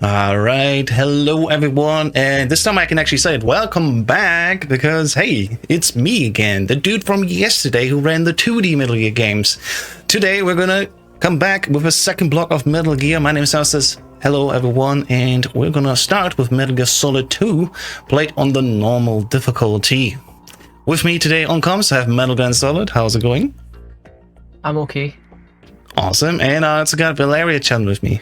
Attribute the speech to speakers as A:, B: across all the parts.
A: Alright, hello everyone, and this time I can actually say it, welcome back, because hey, it's me again, the dude from yesterday who ran the 2D Metal Gear games. Today we're gonna come back with a second block of Metal Gear. My name is Says. Hello everyone, and we're gonna start with Metal Gear Solid 2, played on the normal difficulty. With me today on comms, I have Metal Gear Solid. How's it going?
B: I'm okay.
A: Awesome, and it's got Valeria Chan with me.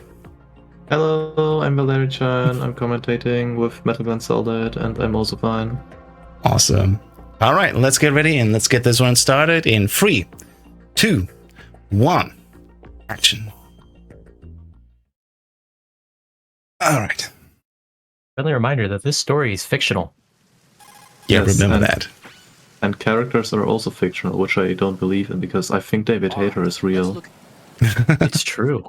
C: Hello, I'm Valeria Chan. I'm commentating with Metal Gear Solid, and I'm also fine.
A: Awesome. All right, let's get ready and let's get this one started in 3, 2, 1, action. All right.
B: Friendly reminder that this story is fictional.
A: Yeah,
C: Yes,
A: remember that.
C: And characters are also fictional, which I don't believe in because I think David Hayter is real.
B: It's true.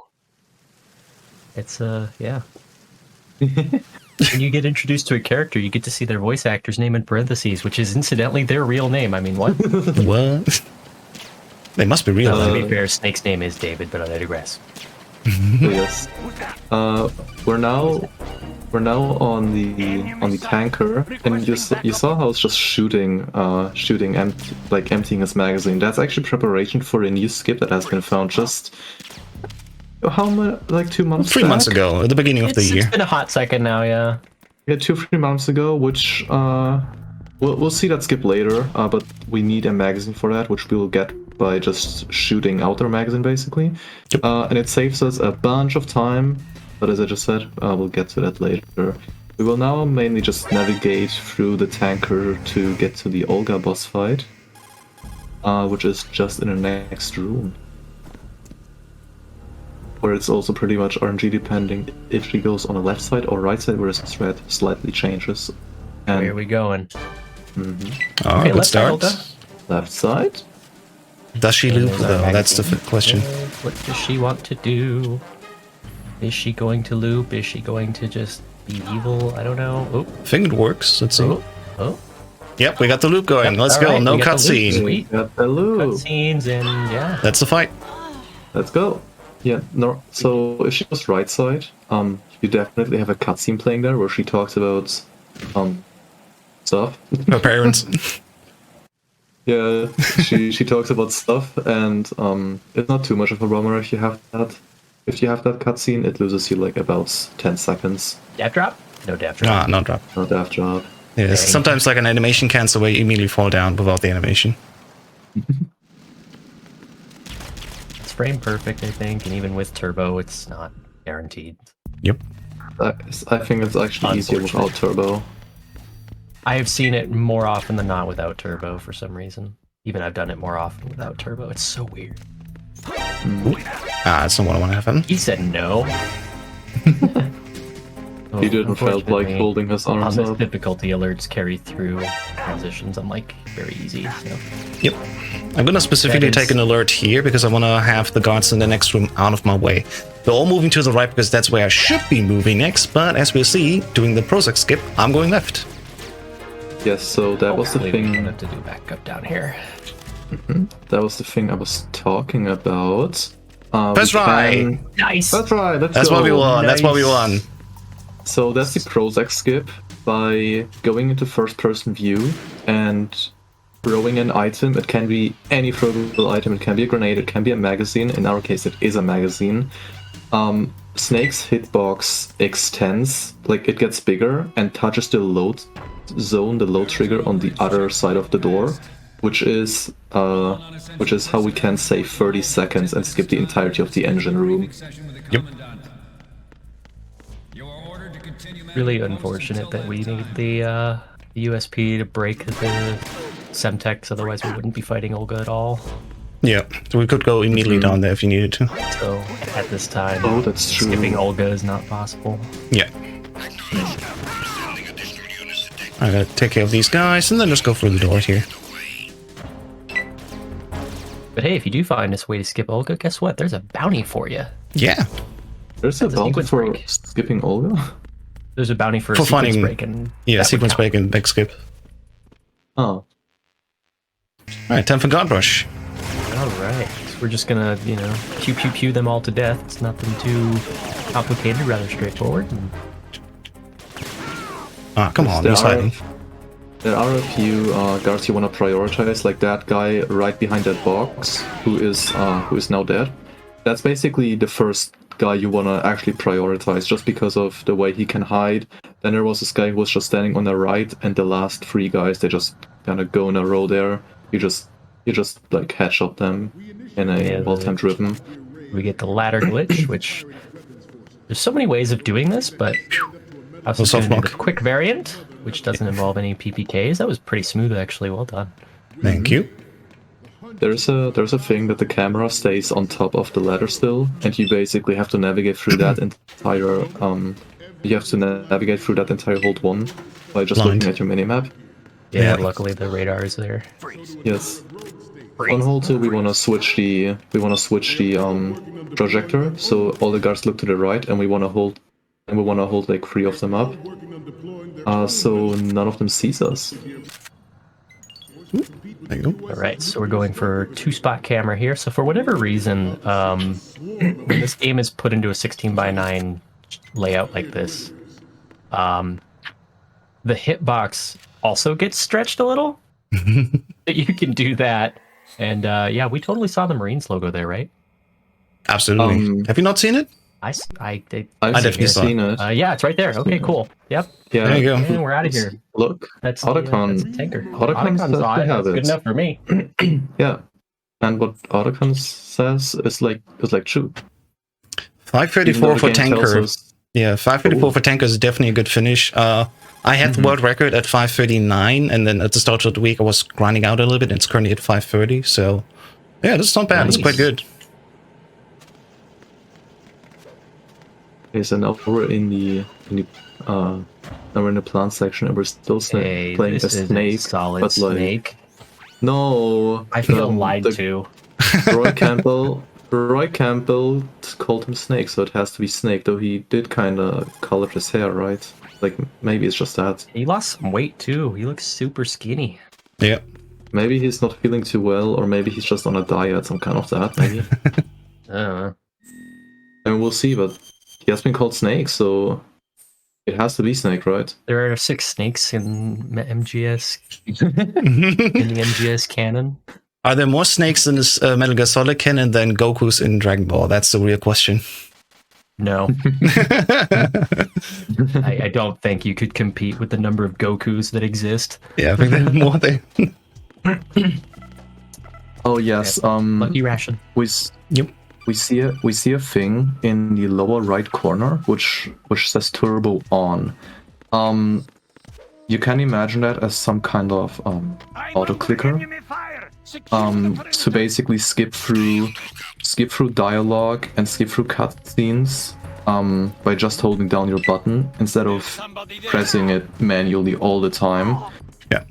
B: It's, yeah. When you get introduced to a character, you get to see their voice actor's name in parentheses, which is incidentally their real name. I mean, what?
A: What? They must be real.
B: To be fair, Snake's name is David, but I digress.
C: Yes. We're now on the tanker, and you saw how it's just shooting, emptying his magazine. That's actually preparation for a new skip that has been found just how much, like 2 months
A: 3 months ago, at the beginning of the year.
B: It's been a hot second now, yeah.
C: Yeah, 2-3 months ago, which we'll see that skip later. But we need a magazine for that, which we'll get by just shooting out our magazine, basically.
A: Yep.
C: And it saves us a bunch of time. But as I just said, we'll get to that later. We will now mainly just navigate through the tanker to get to the Olga boss fight, which is just in the next room, where it's also pretty much RNG depending if she goes on the left side or right side, where his threat slightly changes. And
B: Where are we going?
A: All right, let's start.
C: left side?
A: Does she loop,
B: there's our
A: though? That's the
B: magazine.
A: question.
B: What does she want to do? Is she going to loop? Is she going to just be evil? I don't know. Oh,
A: I think it works. Let's see.
B: oh.
A: Yep, we got the loop going.
B: Yep,
A: Let's
B: all
A: go.
B: right,
A: No
B: we got the loop.
A: cutscene.
B: Sweet.
C: Got the loop.
B: Cutscenes and yeah.
A: That's the fight.
C: Let's go. Yeah, no. So if she goes right side, you definitely have a cutscene playing there where she talks about stuff.
A: Her parents.
C: Yeah, she talks about stuff, and it's not too much of a bummer if you have that. If you have that cutscene, it loses you like about 10 seconds.
B: Death drop? No death drop.
A: No drop.
C: No death drop.
A: Yeah, it's sometimes like an animation cancel where you immediately fall down without the animation.
B: It's frame perfect, I think, and even with turbo, it's not guaranteed.
A: Yep.
C: I think it's actually easier without turbo.
B: I have seen it more often than not without turbo for some reason. Even I've done it more often without turbo. It's so weird.
A: That's not what I want to happen.
B: He said no.
C: He didn't felt like
B: Unfortunately,
C: holding his
B: on
C: arms
B: this
C: up.
B: difficulty, alerts carry through transitions. I'm like very easy. So.
A: Yep. I'm gonna specifically take an alert here because I want to have the guards in the next room out of my way. They're all moving to the right because that's where I should be moving next, but as we'll see, doing the Prozac skip, I'm going left.
C: Yes, so that was the
B: Hopefully we don't
C: thing.
B: have to do backup down here.
C: That was the thing I was talking about.
A: That's right.
B: Nice.
C: That's right.
A: That's
C: go.
A: what we want. That's what we
B: Nice.
A: want.
C: So that's the Prozac skip by going into first-person view and throwing an item. It can be any throwable item. It can be a grenade. It can be a magazine. In our case, it is a magazine. Snake's hitbox extends, like it gets bigger and touches the load zone, the load trigger on the other side of the door, which is how we can save 30 seconds and skip the entirety of the engine room.
A: Yep.
B: Really unfortunate that we need the USP to break the Semtex, otherwise we wouldn't be fighting Olga at all.
A: Yeah, so we could go immediately down there if you needed to.
B: So at this time,
C: Oh, that's true.
B: skipping Olga is not possible.
A: Yeah. I gotta take care of these guys and then just go through the doors here.
B: But hey, if you do find this way to skip Olga, guess what? There's a bounty for you.
A: Yeah.
C: There's a
B: That's a
C: bounty
B: sequence
C: for
B: break.
C: skipping Olga?
B: There's a bounty for a
A: For
B: sequence
A: finding-
B: break, and
A: Yeah,
B: that would
A: sequence
B: count.
A: break and back skip.
C: Oh.
A: Alright, time for guard rush.
B: All right, so we're just gonna, pew pew pew them all to death. It's nothing too complicated, rather straightforward.
A: Ah, come on, he's hiding.
C: There are a few guards you want to prioritize, like that guy right behind that box, who is now dead. That's basically the first guy you want to actually prioritize, just because of the way he can hide. Then there was this guy who was just standing on the right, and the last 3 guys, they just kind of go in a row there. You just like headshot them in a well-timed rhythm.
B: We get the ladder glitch, which there's so many ways of doing this, but I was going to do the quick variant, which doesn't involve any PPKs. That was pretty smooth, actually. Well done.
A: Thank you.
C: There's a thing that the camera stays on top of the ladder still, and you basically have to navigate through that entire hold 1 by just looking at your minimap.
B: Yeah, luckily the radar is there.
C: Yes. On hold 2 we wanna switch the projector, so all the guards look to the right, and we wanna hold like 3 of them up. So none of them sees us.
A: There you go.
B: Alright, so we're going for 2-spot camera here. So for whatever reason, when this game is put into a 16:9 layout like this, the hitbox also gets stretched a little. You can do that. And yeah, we totally saw the Marines logo there, right?
A: Absolutely. Have you not seen it?
C: I've
A: definitely
C: seen it.
B: Yeah, it's right there. Okay, cool. Yep.
C: Yeah.
A: There you go.
B: And we're out of here.
C: Look,
B: That's
C: Otacon.
B: that's a tanker.
C: Otacon says
B: Otacon
C: we have
B: that's
C: it.
B: good enough for me.
C: Yeah. And what Otacon says is like true.
A: 534 for tanker. Yeah, 534 for tanker is definitely a good finish. I had the world record at 539, and then at the start of the week I was grinding out a little bit, and it's currently at 530. So yeah, that's not bad.
B: Nice.
A: It's quite good.
C: Okay, so now we're in the plant section, and we're still playing a snake.
B: Solid
C: but like,
B: snake.
C: No,
B: I feel lied to.
C: Roy Campbell called him Snake, so it has to be Snake. Though he did kind of color his hair, right? Like maybe it's just that.
B: He lost some weight too. He looks super skinny.
A: Yeah.
C: Maybe he's not feeling too well, or maybe he's just on a diet, some kind of that. Maybe.
B: I don't know.
C: I mean, we'll see, but he has been called Snake, so it has to be Snake, right?
B: There are 6 snakes in MGS in the MGS canon.
A: Are there more snakes in this Metal Gear Solid canon than Goku's in Dragon Ball? That's the real question.
B: No. I don't think you could compete with the number of Gokus that exist.
A: Yeah, I think there are more there.
C: Oh yes,
B: Lucky ration.
C: We see a thing in the lower right corner which says turbo on. You can imagine that as some kind of auto clicker. To basically skip through dialogue and skip through cutscenes by just holding down your button instead of pressing it manually all the time.
A: Yeah.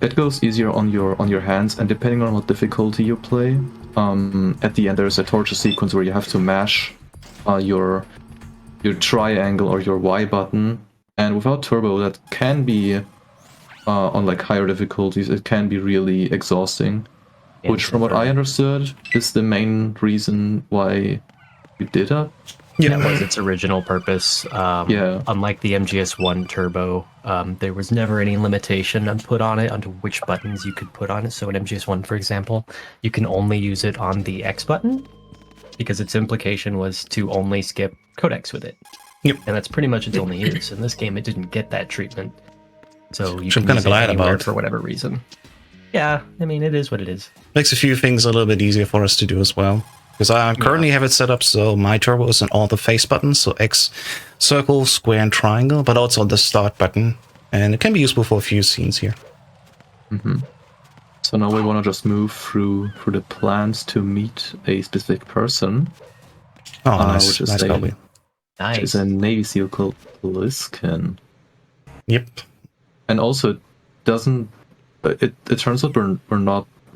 C: It goes easier on your hands, and depending on what difficulty you play, at the end there's a torture sequence where you have to mash your triangle or your Y button, and without turbo that can be on like higher difficulties, it can be really exhausting. Which, from what I understood, is the main reason why we did it.
B: Yeah, that was its original purpose.
C: Yeah.
B: Unlike the MGS1 Turbo, there was never any limitation put on it onto which buttons you could put on it. So in MGS1, for example, you can only use it on the X button because its implication was to only skip codecs with it.
A: Yep.
B: And that's pretty much its only use. In this game, it didn't get that treatment. So you can
A: kind
B: use
A: of
B: it
A: glad
B: anywhere
A: about
B: for whatever reason. Yeah, I mean, it is what it is.
A: Makes a few things a little bit easier for us to do as well. Because I currently have it set up so my turbo is on all the face buttons, so X, circle, square, and triangle, but also the start button. And it can be useful for a few scenes here.
C: So now we want to just move through the plans to meet a specific person.
A: Oh, nice.
C: Which is
A: Nice copy.
B: Nice.
C: Which is a Navy SEAL called Bliskin.
A: Yep.
C: And also, it doesn't. It turns out we're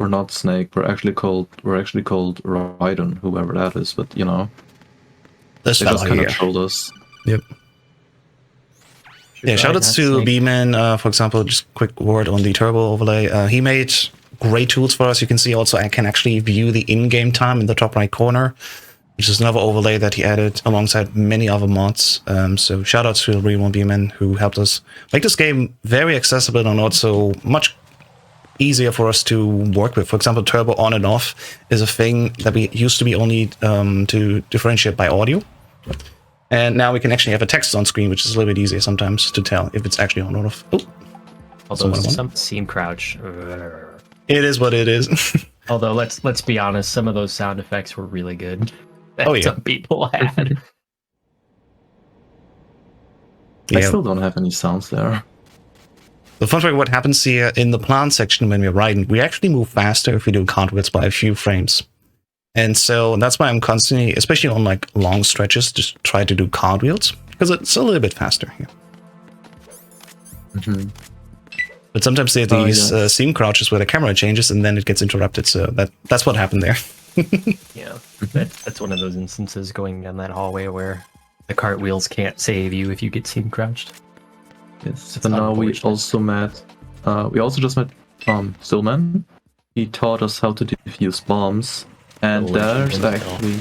C: not Snake. We're actually called Raiden, whoever that is. But you know,
A: This
C: they just
A: fella
C: kind
A: here.
C: of trolled us.
A: Yep. Yeah, shoutouts to B-Man, for example, just quick word on the turbo overlay. He made great tools for us. You can see also I can actually view the in-game time in the top right corner. which is another overlay that he added alongside many other mods. So shout out to Real1BMN who helped us make this game very accessible and also much easier for us to work with. For example, turbo on and off is a thing that we used to be only to differentiate by audio. And now we can actually have a text on screen, which is a little bit easier sometimes to tell if it's actually on or off. Oh,
B: although some seam crouch.
A: It is what it is.
B: Although let's be honest, some of those sound effects were really good.
A: Oh yeah,
B: some people had.
C: I still don't have any sounds there.
A: The fun fact, what happens here in the plant section when we're riding, we actually move faster if we do cartwheels by a few frames. And so that's why I'm constantly, especially on like long stretches, just try to do cartwheels because it's a little bit faster here.
C: Mm-hmm.
A: But sometimes there are these seam crouches where the camera changes and then it gets interrupted. So that's what happened there.
B: Yeah, that's one of those instances going down that hallway where the cartwheels can't save you if you get seam crouched.
C: Yes. So now we also just met Stillman. He taught us how to defuse bombs. And there's actually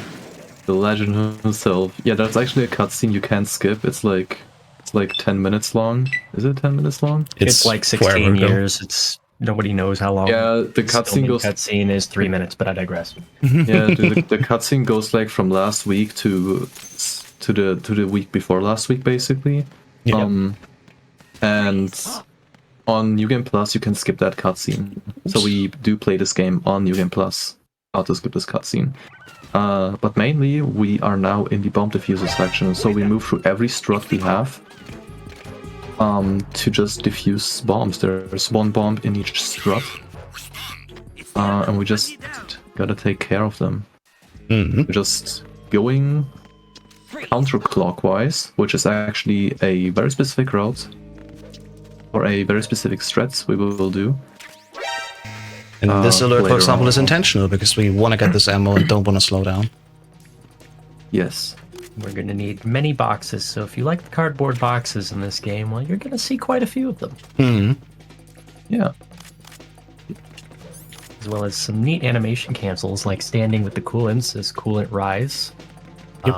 C: the legend himself. Yeah, that's actually a cutscene you can't skip. It's like 10 minutes long. Is it 10 minutes long?
B: It's like 16 years. It's nobody knows how long.
C: Yeah, the
B: cutscene is 3 minutes, but I digress.
C: Yeah, the cutscene goes like from last week to the week before last week, basically.
A: Yeah.
C: And on New Game Plus, you can skip that cutscene. So we do play this game on New Game Plus. How to skip this cutscene. But mainly, we are now in the bomb diffuser section. So we move through every strut we have to just diffuse bombs. There's one bomb in each strut. And we just gotta take care of them.
A: Mm-hmm.
C: We're just going counterclockwise, which is actually a very specific route or a very specific stretch we will do.
A: And this alert, for example, is intentional because we want to get this ammo and don't want to slow down.
C: Yes.
B: We're going to need many boxes, so if you like the cardboard boxes in this game, well, you're going to see quite a few of them.
A: Mm-hmm.
C: Yeah.
B: As well as some neat animation cancels, like standing with the coolants as coolant rise.
A: Yep.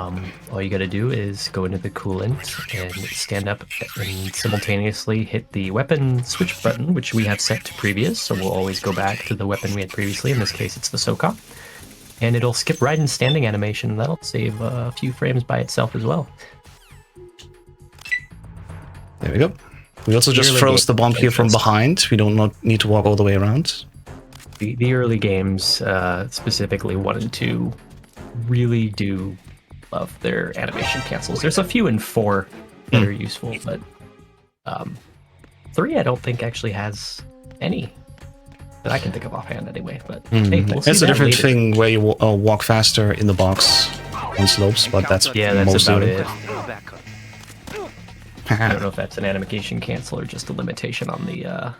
B: All you got to do is go into the coolant and stand up and simultaneously hit the weapon switch button, which we have set to previous, so we'll always go back to the weapon we had previously. In this case, it's the SOCOM. And it'll skip right in standing animation, and that'll save a few frames by itself as well.
A: There we go. We also just froze the bomb here from behind. We don't need to walk all the way around.
B: The early games specifically wanted to really do love their animation cancels. There's a few in 4 that are useful, but 3 I don't think actually has any that I can think of offhand anyway. But hey, we'll see.
A: It's a different thing where you walk faster in the box on slopes, but that's
B: about it. I don't know if that's an animation cancel or just a limitation on the.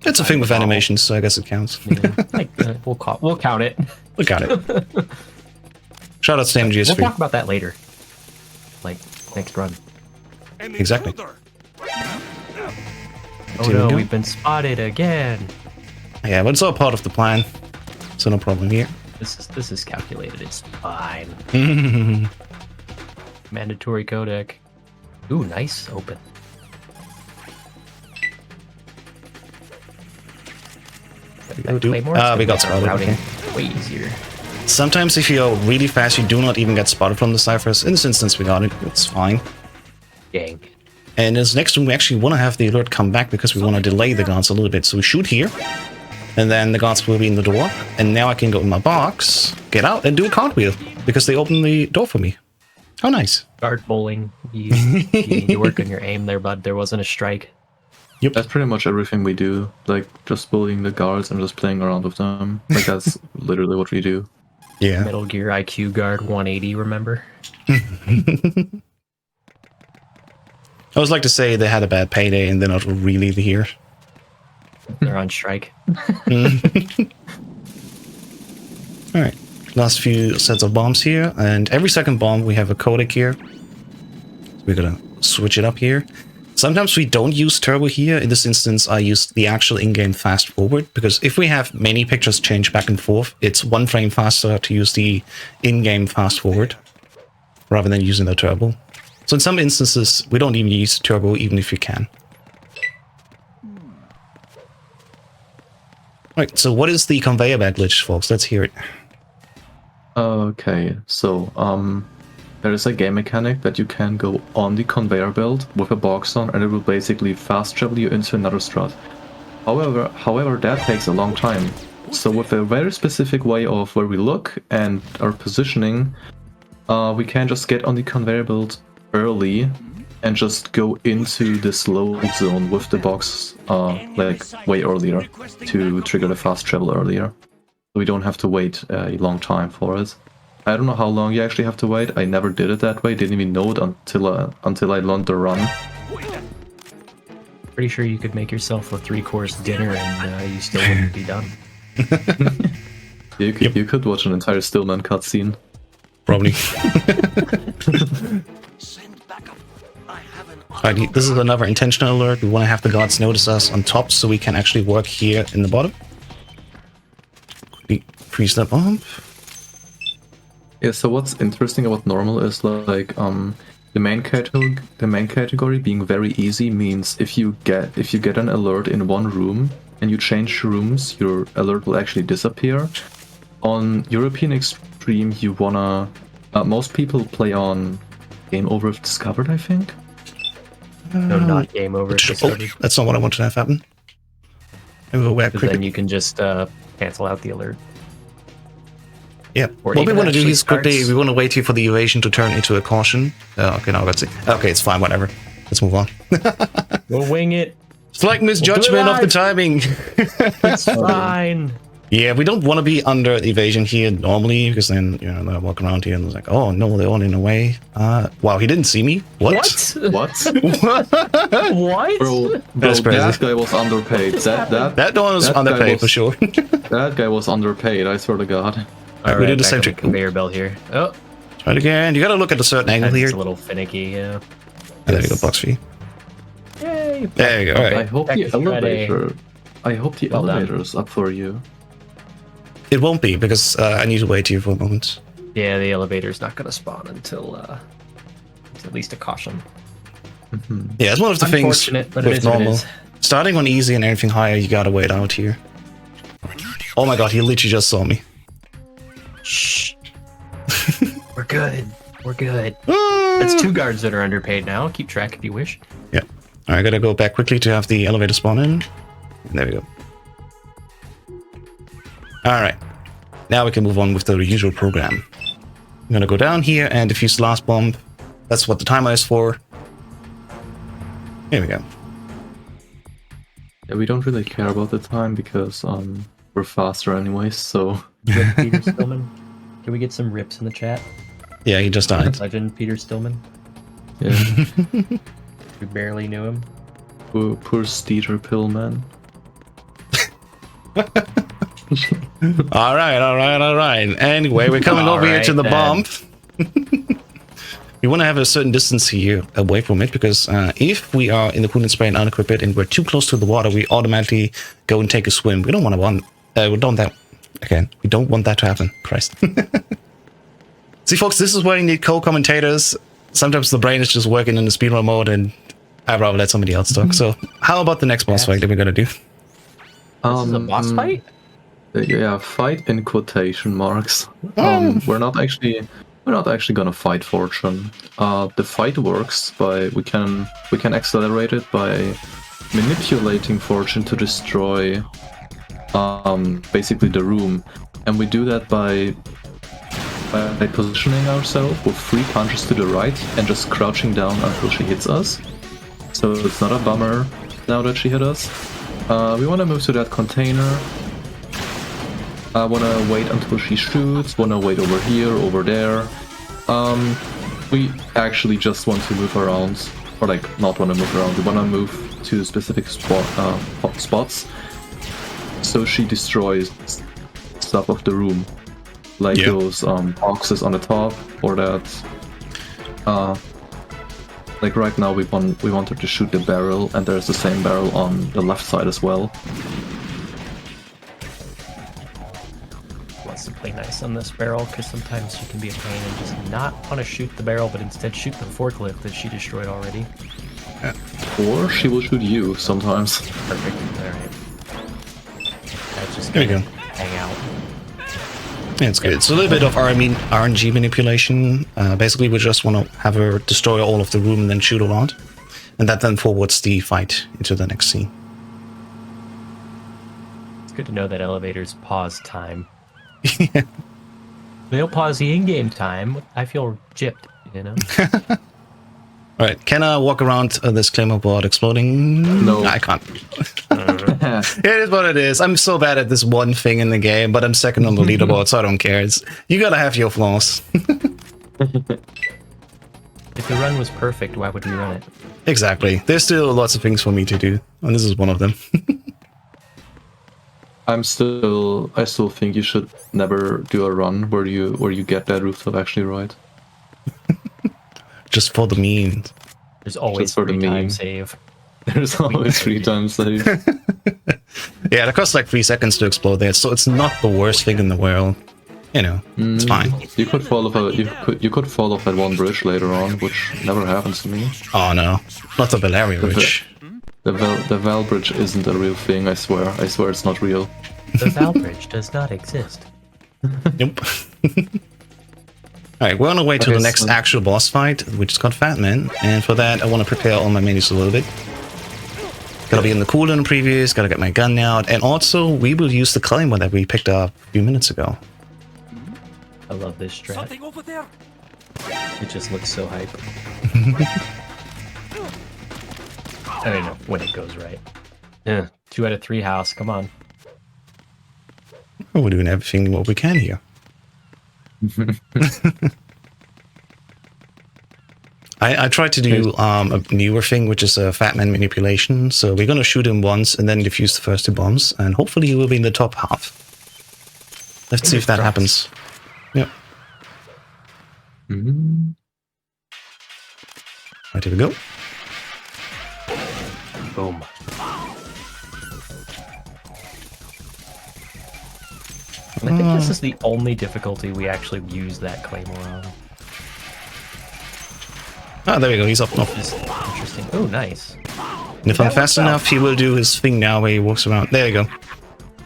A: It's a thing with animations, so I guess it counts.
B: Yeah, we'll count it.
A: We got it. Shout out to MGS2.
B: We'll talk about that later. Like, next run.
A: Exactly.
B: Oh no, we've been spotted again.
A: Yeah, but it's all part of the plan, so no problem here.
B: This is calculated. It's fine. Mandatory codec. Ooh, nice open.
A: We got spotted. Okay.
B: Way easier.
A: Sometimes if you're really fast, you do not even get spotted from the ciphers. In this instance, we got it. It's fine.
B: Dang.
A: And this next one, we actually want to have the alert come back because we want to delay the guards a little bit. So we shoot here, and then the guards will be in the door. And now I can go in my box, get out, and do a cartwheel because they opened the door for me. How nice.
B: Guard bowling. You need to work on your aim there, bud. There wasn't a strike.
A: Yep.
C: That's pretty much everything we do. Like, just bullying the guards and just playing around with them. Like, that's literally what we do.
A: Yeah.
B: Metal Gear IQ Guard 180, remember?
A: I always like to say they had a bad payday and they're not really here.
B: They're on strike.
A: Alright. Last few sets of bombs here. And every second bomb we have a codec here. We're gonna switch it up here. Sometimes we don't use turbo here. In this instance, I use the actual in-game fast forward, because if we have many pictures change back and forth, it's 1 frame faster to use the in-game fast forward rather than using the turbo. So in some instances, we don't even use turbo, even if you can. Right, so what is the conveyor belt glitch, folks? Let's hear it.
C: Okay, so there is a game mechanic that you can go on the conveyor belt with a box on, and it will basically fast travel you into another strut. However, that takes a long time. So with a very specific way of where we look and our positioning, we can just get on the conveyor belt early and just go into this load zone with the box like way earlier to trigger the fast travel earlier. We don't have to wait a long time for it. I don't know how long you actually have to wait. I never did it that way. Didn't even know it until I learned the run.
B: Pretty sure you could make yourself a 3-course dinner and you still wouldn't be done.
C: You could watch an entire Stillman cutscene.
A: Probably. Alright, this is another intentional alert. We want to have the guards notice us on top so we can actually work here in the bottom. Quickly freeze that bomb.
C: Yeah, so what's interesting about normal is like the main category being very easy means if you get an alert in one room and you change rooms, your alert will actually disappear. On European Extreme, you wanna most people play on Game Over if discovered, I think.
B: No, not game over.
A: Oh, that's not what I wanted to have happen.
B: Then you can just cancel out the alert.
A: Yeah.
B: Or
A: What we want to do
B: actually
A: is quickly, we want to wait here for the evasion to turn into a caution. Okay, now let's see. Okay, it's fine, whatever. Let's move on.
B: We'll wing it.
A: Slight misjudgment of the timing.
B: It's fine.
A: Yeah, we don't want to be under evasion here normally, because then, you know, they'll walk around here and it's like, oh no, they're all in a way. Wow, he didn't see me? What?
C: What?
B: What?
C: Bro,
A: That's crazy.
C: that guy was underpaid.
A: That one was underpaid for sure.
C: That guy was underpaid, I swear to God.
A: Alright, we do the same trick.
B: Conveyor belt here. Oh,
A: Try it again. You gotta look at a certain angle here.
B: it's a little finicky, yeah.
A: And there you go, box fee.
B: Yay!
A: There you go,
C: I
A: alright.
C: hope the elevator. I hope the
B: Well done.
C: elevator's up for you.
A: It won't be, because I need to wait here for a moment.
B: Yeah, the elevator's not gonna spawn until it's at least a caution.
A: Yeah, it's one of the things
B: Unfortunate, but it
A: with
B: is what it
A: normal.
B: is.
A: Starting on easy and anything higher, you gotta wait out here. Oh my god, he literally just saw me.
B: Shh. We're good. We're good. It's 2 guards that are underpaid now. Keep track if you wish.
A: Yeah. Alright, I gotta go back quickly to have the elevator spawn in. And there we go. Alright. Now we can move on with the usual program. I'm gonna go down here and defuse the last bomb. That's what the timer is for. Here we go.
C: Yeah, we don't really care about the time because we're faster anyways, so...
B: Peter Stillman. Can we get some rips in the chat?
A: Yeah, he just died.
B: Legend Peter Stillman.
C: Yeah.
B: We barely knew him.
C: Poor Steeder Pillman.
A: Alright. Anyway, we're coming over here to the bomb. We want to have a certain distance here away from it, because if we are in the coolant spray and unequip it and we're too close to the water, we automatically go and take a swim. We don't want we don't want that to happen. Christ. See, folks, this is where you need co-commentators. Sometimes the brain is just working in the speedrun mode, and I'd rather let somebody else talk. So, how about the next boss fight that we're gonna do?
B: This is a boss fight?
C: Yeah, fight in quotation marks. We're not actually gonna fight Fortune. The fight works by we can accelerate it by manipulating Fortune to destroy basically the room, and we do that by positioning ourselves with 3 punches to the right and just crouching down until she hits us. So it's not a bummer now that she hit us. We want to move to that container. I want to wait until she shoots, want to wait over here, over there. We actually just want to move around, or like not want to move around, we want to move to specific spots. So she destroys stuff of the room, like those boxes on the top, or that Like right now, we wanted to shoot the barrel, and there's the same barrel on the left side as well.
B: Wants to play nice on this barrel because sometimes she can be a pain and just not want to shoot the barrel, but instead shoot the forklift that she destroyed already.
C: Or she will shoot you sometimes.
B: Perfect. All right. That's just
A: There you go.
B: hang out.
A: Yeah, it's good. It's a little bit of RNG manipulation. Basically, we just want to have her destroy all of the room and then shoot a lot. And that then forwards the fight into the next scene.
B: It's good to know that elevators pause time. They'll pause the in-game time. I feel gypped, you know?
A: Alright, can I walk around this claymore board exploding?
C: No.
A: I can't. It is what it is. I'm so bad at this one thing in the game, but I'm second on the leaderboard, so I don't care. You gotta have your flaws.
B: If the run was perfect, why would we run it?
A: Exactly. There's still lots of things for me to do, and this is one of them.
C: I still think you should never do a run where you get that rooftop actually right.
A: Just for the memes.
B: There's always
C: Just for the
B: 3 time
C: meme.
B: save.
C: There's always 3 times save.
A: Yeah, it costs like 3 seconds to explode there, so it's not the worst thing in the world. You know, it's fine.
C: You could fall off you could fall off at one bridge later on, which never happens to me.
A: Oh no, not the Valeria Bridge.
C: The Val bridge isn't a real thing. I swear it's not real.
B: The Val Bridge does not exist.
A: Nope. Alright, we're on our way to
C: Okay,
A: the next
C: so-
A: actual boss fight, which is called Fat Man, and for that I want to prepare all my menus a little bit. Gotta be in the cooldown previews, gotta get my gun out, and also we will use the claymore that we picked up a few minutes ago.
B: I love this strat.
D: Something over there.
B: It just looks so hype. I don't know when it goes right. Yeah, 2 out of 3 house. Come on.
A: We're doing everything what we can here. I tried to do a newer thing, which is a Fat Man manipulation. So we're gonna shoot him once and then defuse the first 2 bombs, and hopefully he will be in the top half. Let's see if that happens. Yep. Right, here we go.
B: Boom. I think this is the only difficulty we actually use that claymore on.
A: Ah, there we go, he's up now.
B: Which is interesting. Oh, nice.
A: And if I'm fast enough, he will do his thing now where he walks around. There you go.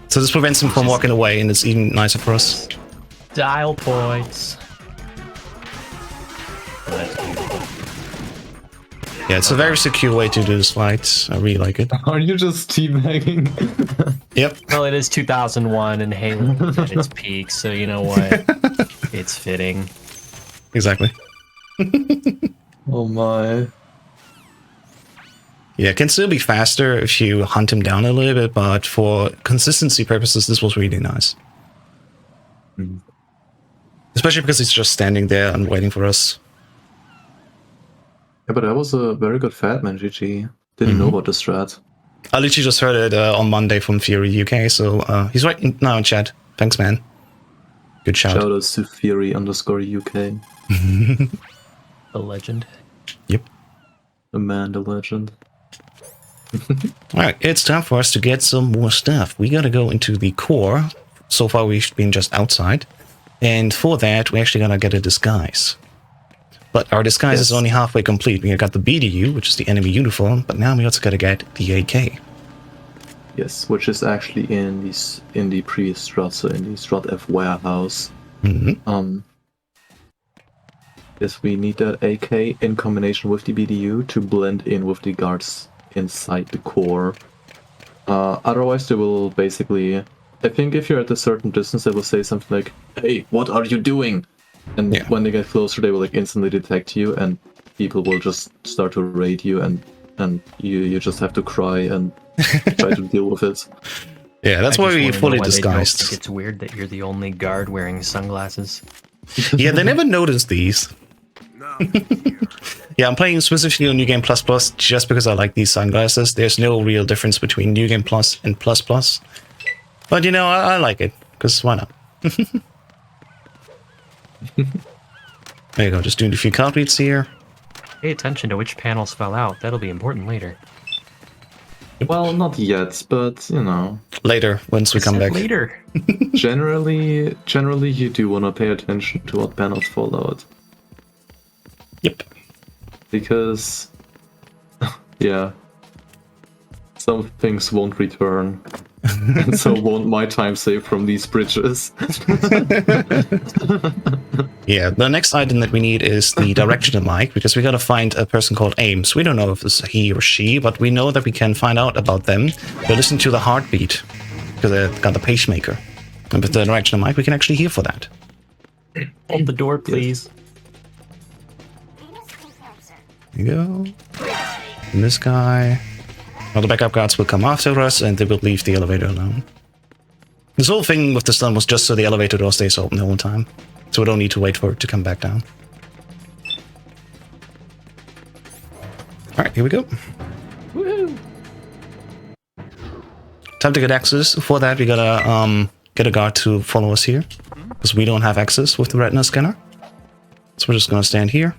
A: So this prevents him from walking away, and it's even nicer for us.
B: Dial points. Oh, that's beautiful.
A: Yeah, it's a very secure way to do this fight. I really like it.
C: Are you just teabagging?
A: Yep.
B: Well, it is 2001 and Halo is at its peak, so you know what? It's fitting.
A: Exactly.
C: Oh my.
A: Yeah, it can still be faster if you hunt him down a little bit, but for consistency purposes, this was really nice. Especially because he's just standing there and waiting for us.
C: Yeah, but that was a very good Fat Man, GG. Didn't know about the strat.
A: I literally just heard it on Monday from Fury UK, so he's right now in chat. Thanks, man. Good shout.
C: Shoutouts to Fury_UK.
B: A legend.
A: Yep.
C: Amanda legend.
A: Alright, it's time for us to get some more stuff. We gotta go into the core. So far we've been just outside. And for that, we actually gotta get a disguise. But our disguise is only halfway complete. We got the BDU, which is the enemy uniform, but now we also gotta get the AK.
C: Yes, which is actually in the previous strat, so in the strat F warehouse. Yes, we need that AK in combination with the BDU to blend in with the guards inside the core. Otherwise, they will basically... I think if you're at a certain distance, they will say something like, "Hey, what are you doing?" And when they get closer, they will like instantly detect you, and people will just start to raid you, and you just have to cry and try to deal with it.
A: Yeah, that's why we fully disguised.
B: It's weird that you're the only guard wearing sunglasses.
A: Yeah, they never noticed these. Yeah, I'm playing specifically on New Game Plus Plus just because I like these sunglasses. There's no real difference between New Game Plus and Plus Plus. But you know, I like it, because why not? There you go, just doing a few card reads here.
B: Pay attention to which panels fell out. That'll be important later.
C: Well, not yet, but you know.
A: Later, once we come back.
B: Later.
C: Generally, you do want to pay attention to what panels fall out.
A: Yep.
C: Because, yeah, some things won't return, and so won't my time save from these bridges.
A: Yeah, the next item that we need is the directional mic, because we gotta find a person called Ames. We don't know if it's he or she, but we know that we can find out about them by listening to the heartbeat, because they've got the pacemaker. And with the directional mic, we can actually hear for that.
B: Hold the door, please.
A: There you go. And this guy. Well, the backup guards will come after us, and they will leave the elevator alone. This whole thing with the stun was just so the elevator door stays open the whole time. So we don't need to wait for it to come back down. Alright, here we go.
B: Woohoo!
A: Time to get access. For that, we gotta get a guard to follow us here, because we don't have access with the retina scanner. So we're just gonna stand here.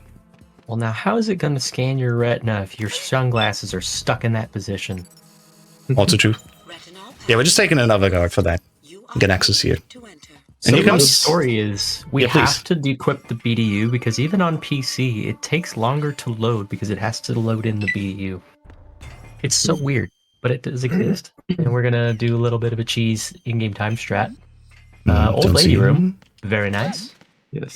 B: Well, now, how is it going to scan your retina if your sunglasses are stuck in that position?
A: Also true. Yeah, we're just taking another guard for that. Get access here.
B: So
A: here comes
B: the story is we have to de-equip the BDU because even on PC, it takes longer to load because it has to load in the BDU. It's so weird, but it does exist. And we're going to do a little bit of a cheese in-game time strat. Old lady room. Very nice.
C: Yes.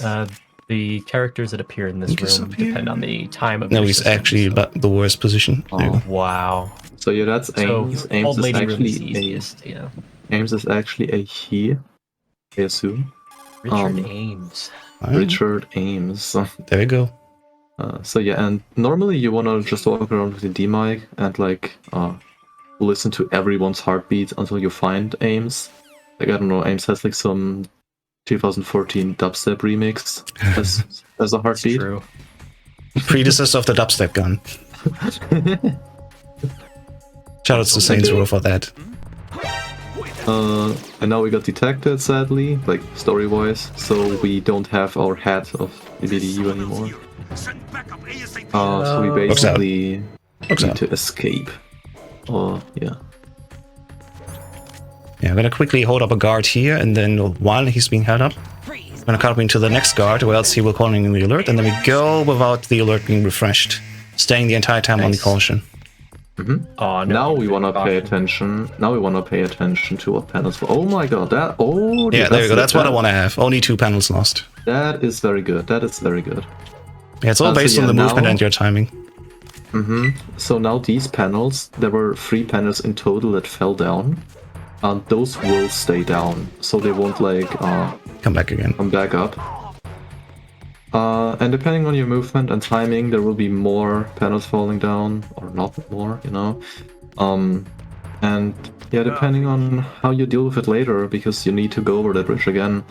B: The characters that appear in this room depend on the time of
A: No,
B: your
A: he's
B: system,
A: actually about the worst position. There you go.
B: Wow.
C: So yeah, that's Ames.
B: So,
C: Ames
B: old
C: is
B: lady room
C: actually
B: is the easiest, yeah.
C: Ames is actually a he, I assume.
B: Richard Ames.
A: Alright,
C: Richard Ames.
A: there we go.
C: So yeah, and normally you wanna just walk around with the D mic and like listen to everyone's heartbeat until you find Ames. Like I don't know, Ames has like some 2014 dubstep remix as a heartbeat.
B: True.
A: Predecessor of the dubstep gun. Shoutouts to Saints Row for that.
C: And now we got detected, sadly, like story-wise, so we don't have our hat of the BDU anymore. So we basically need to escape. Yeah.
A: Yeah, I'm gonna quickly hold up a guard here, and then while he's being held up, I'm gonna copy into the next guard, or else he will call in the alert, and then we go without the alert being refreshed, staying the entire time on the caution.
C: Mm-hmm.
B: Oh, no,
C: now we wanna pay attention. Now we wanna pay attention to what panels. Oh my god! That
A: yeah, there we go. That's what I want to have. Only 2 panels lost.
C: That is very good. That is very good.
A: Yeah, it's all based on the movement and your timing.
C: Mm-hmm. So now these panels, there were 3 panels in total that fell down. Those will stay down, so they won't like
A: come back again.
C: Come back up. And depending on your movement and timing, there will be more panels falling down, or not more, you know. And yeah, depending on how you deal with it later, because you need to go over that bridge again,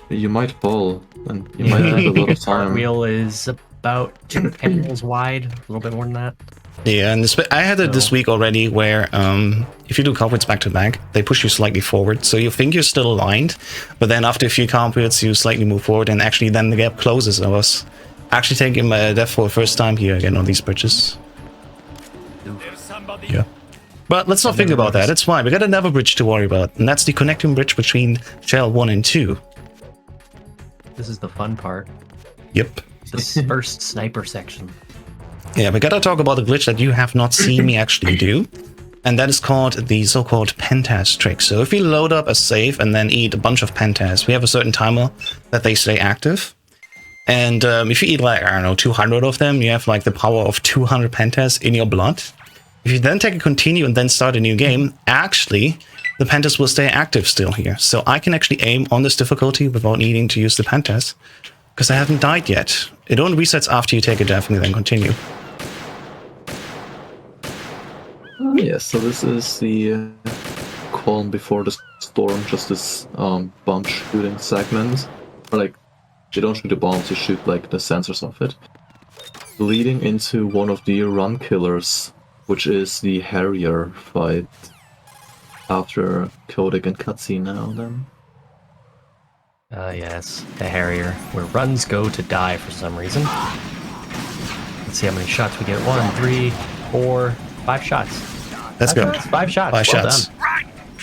C: you might fall, and you might have a lot of time.
B: Wheel is about 2 panels wide, a little bit more than that.
A: Yeah, and I had it this week already where if you do cartwheels back to back, they push you slightly forward. So you think you're still aligned, but then after a few cartwheels, you slightly move forward, and actually then the gap closes. I was actually taking my death for the first time here again on these bridges. Yeah. But let's not think about that. It's fine. We got another bridge to worry about, and that's the connecting bridge between Shell 1 and 2.
B: This is the fun part.
A: Yep.
B: The first sniper section.
A: Yeah, we gotta talk about a glitch that you have not seen me actually do, and that is called the so-called pentas trick. So if we load up a save and then eat a bunch of pentas, we have a certain timer that they stay active. And if you eat like, I don't know, 200 of them, you have like the power of 200 pentas in your blood. If you then take a continue and then start a new game, actually, the pentas will stay active still here. So I can actually aim on this difficulty without needing to use the pentas, because I haven't died yet. It only resets after you take a death and then continue.
C: Yeah, so this is the calm before the storm, just this bomb shooting segment. Or like, you don't shoot the bombs, you shoot like the sensors of it. Leading into one of the run killers, which is the Harrier fight. After codec and cutscene now then.
B: Yes, the Harrier, where runs go to die for some reason. Let's see how many shots we get. 1, 3, 4, 5 shots.
A: Let's go.
B: 5 shots.
A: 5 shots.
B: Done.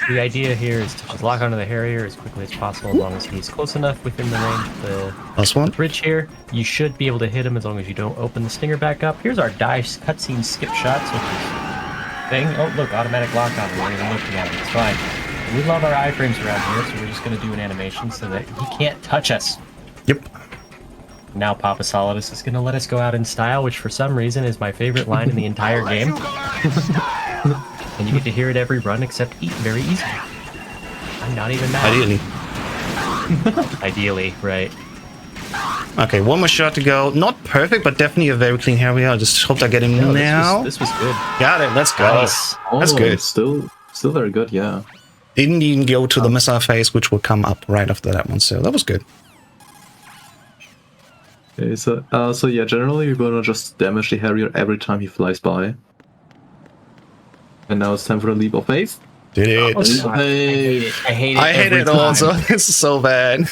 B: The idea here is to just lock onto the Harrier as quickly as possible, as long as he's close enough within the range of the
A: Last one.
B: bridge here. You should be able to hit him as long as you don't open the stinger back up. Here's our dive cutscene skip shots, which is thing. Oh, look, automatic lockout. We're not even looking at it. It's fine. We love our iframes around here, so we're just going to do an animation so that he can't touch us.
A: Yep.
B: Now Papa Solidus is going to let us go out in style, which for some reason is my favorite line in the entire game. And you get to hear it every run except eat very easily. I'm not even mad.
A: Ideally.
B: Ideally, right.
A: Okay, one more shot to go. Not perfect, but definitely a very clean Harrier. I just hope I get him now.
B: This was good.
A: Got it. Let's go.
B: Nice.
A: That's good.
C: Still very good, yeah.
A: Didn't even go to the missile phase, which will come up right after that one. So that was good.
C: Okay, so yeah, generally you're gonna just damage the Harrier every time he flies by. And now it's time for a leap of faith.
A: Did it.
B: Oh, I hate it.
A: I hate it also. It's so bad.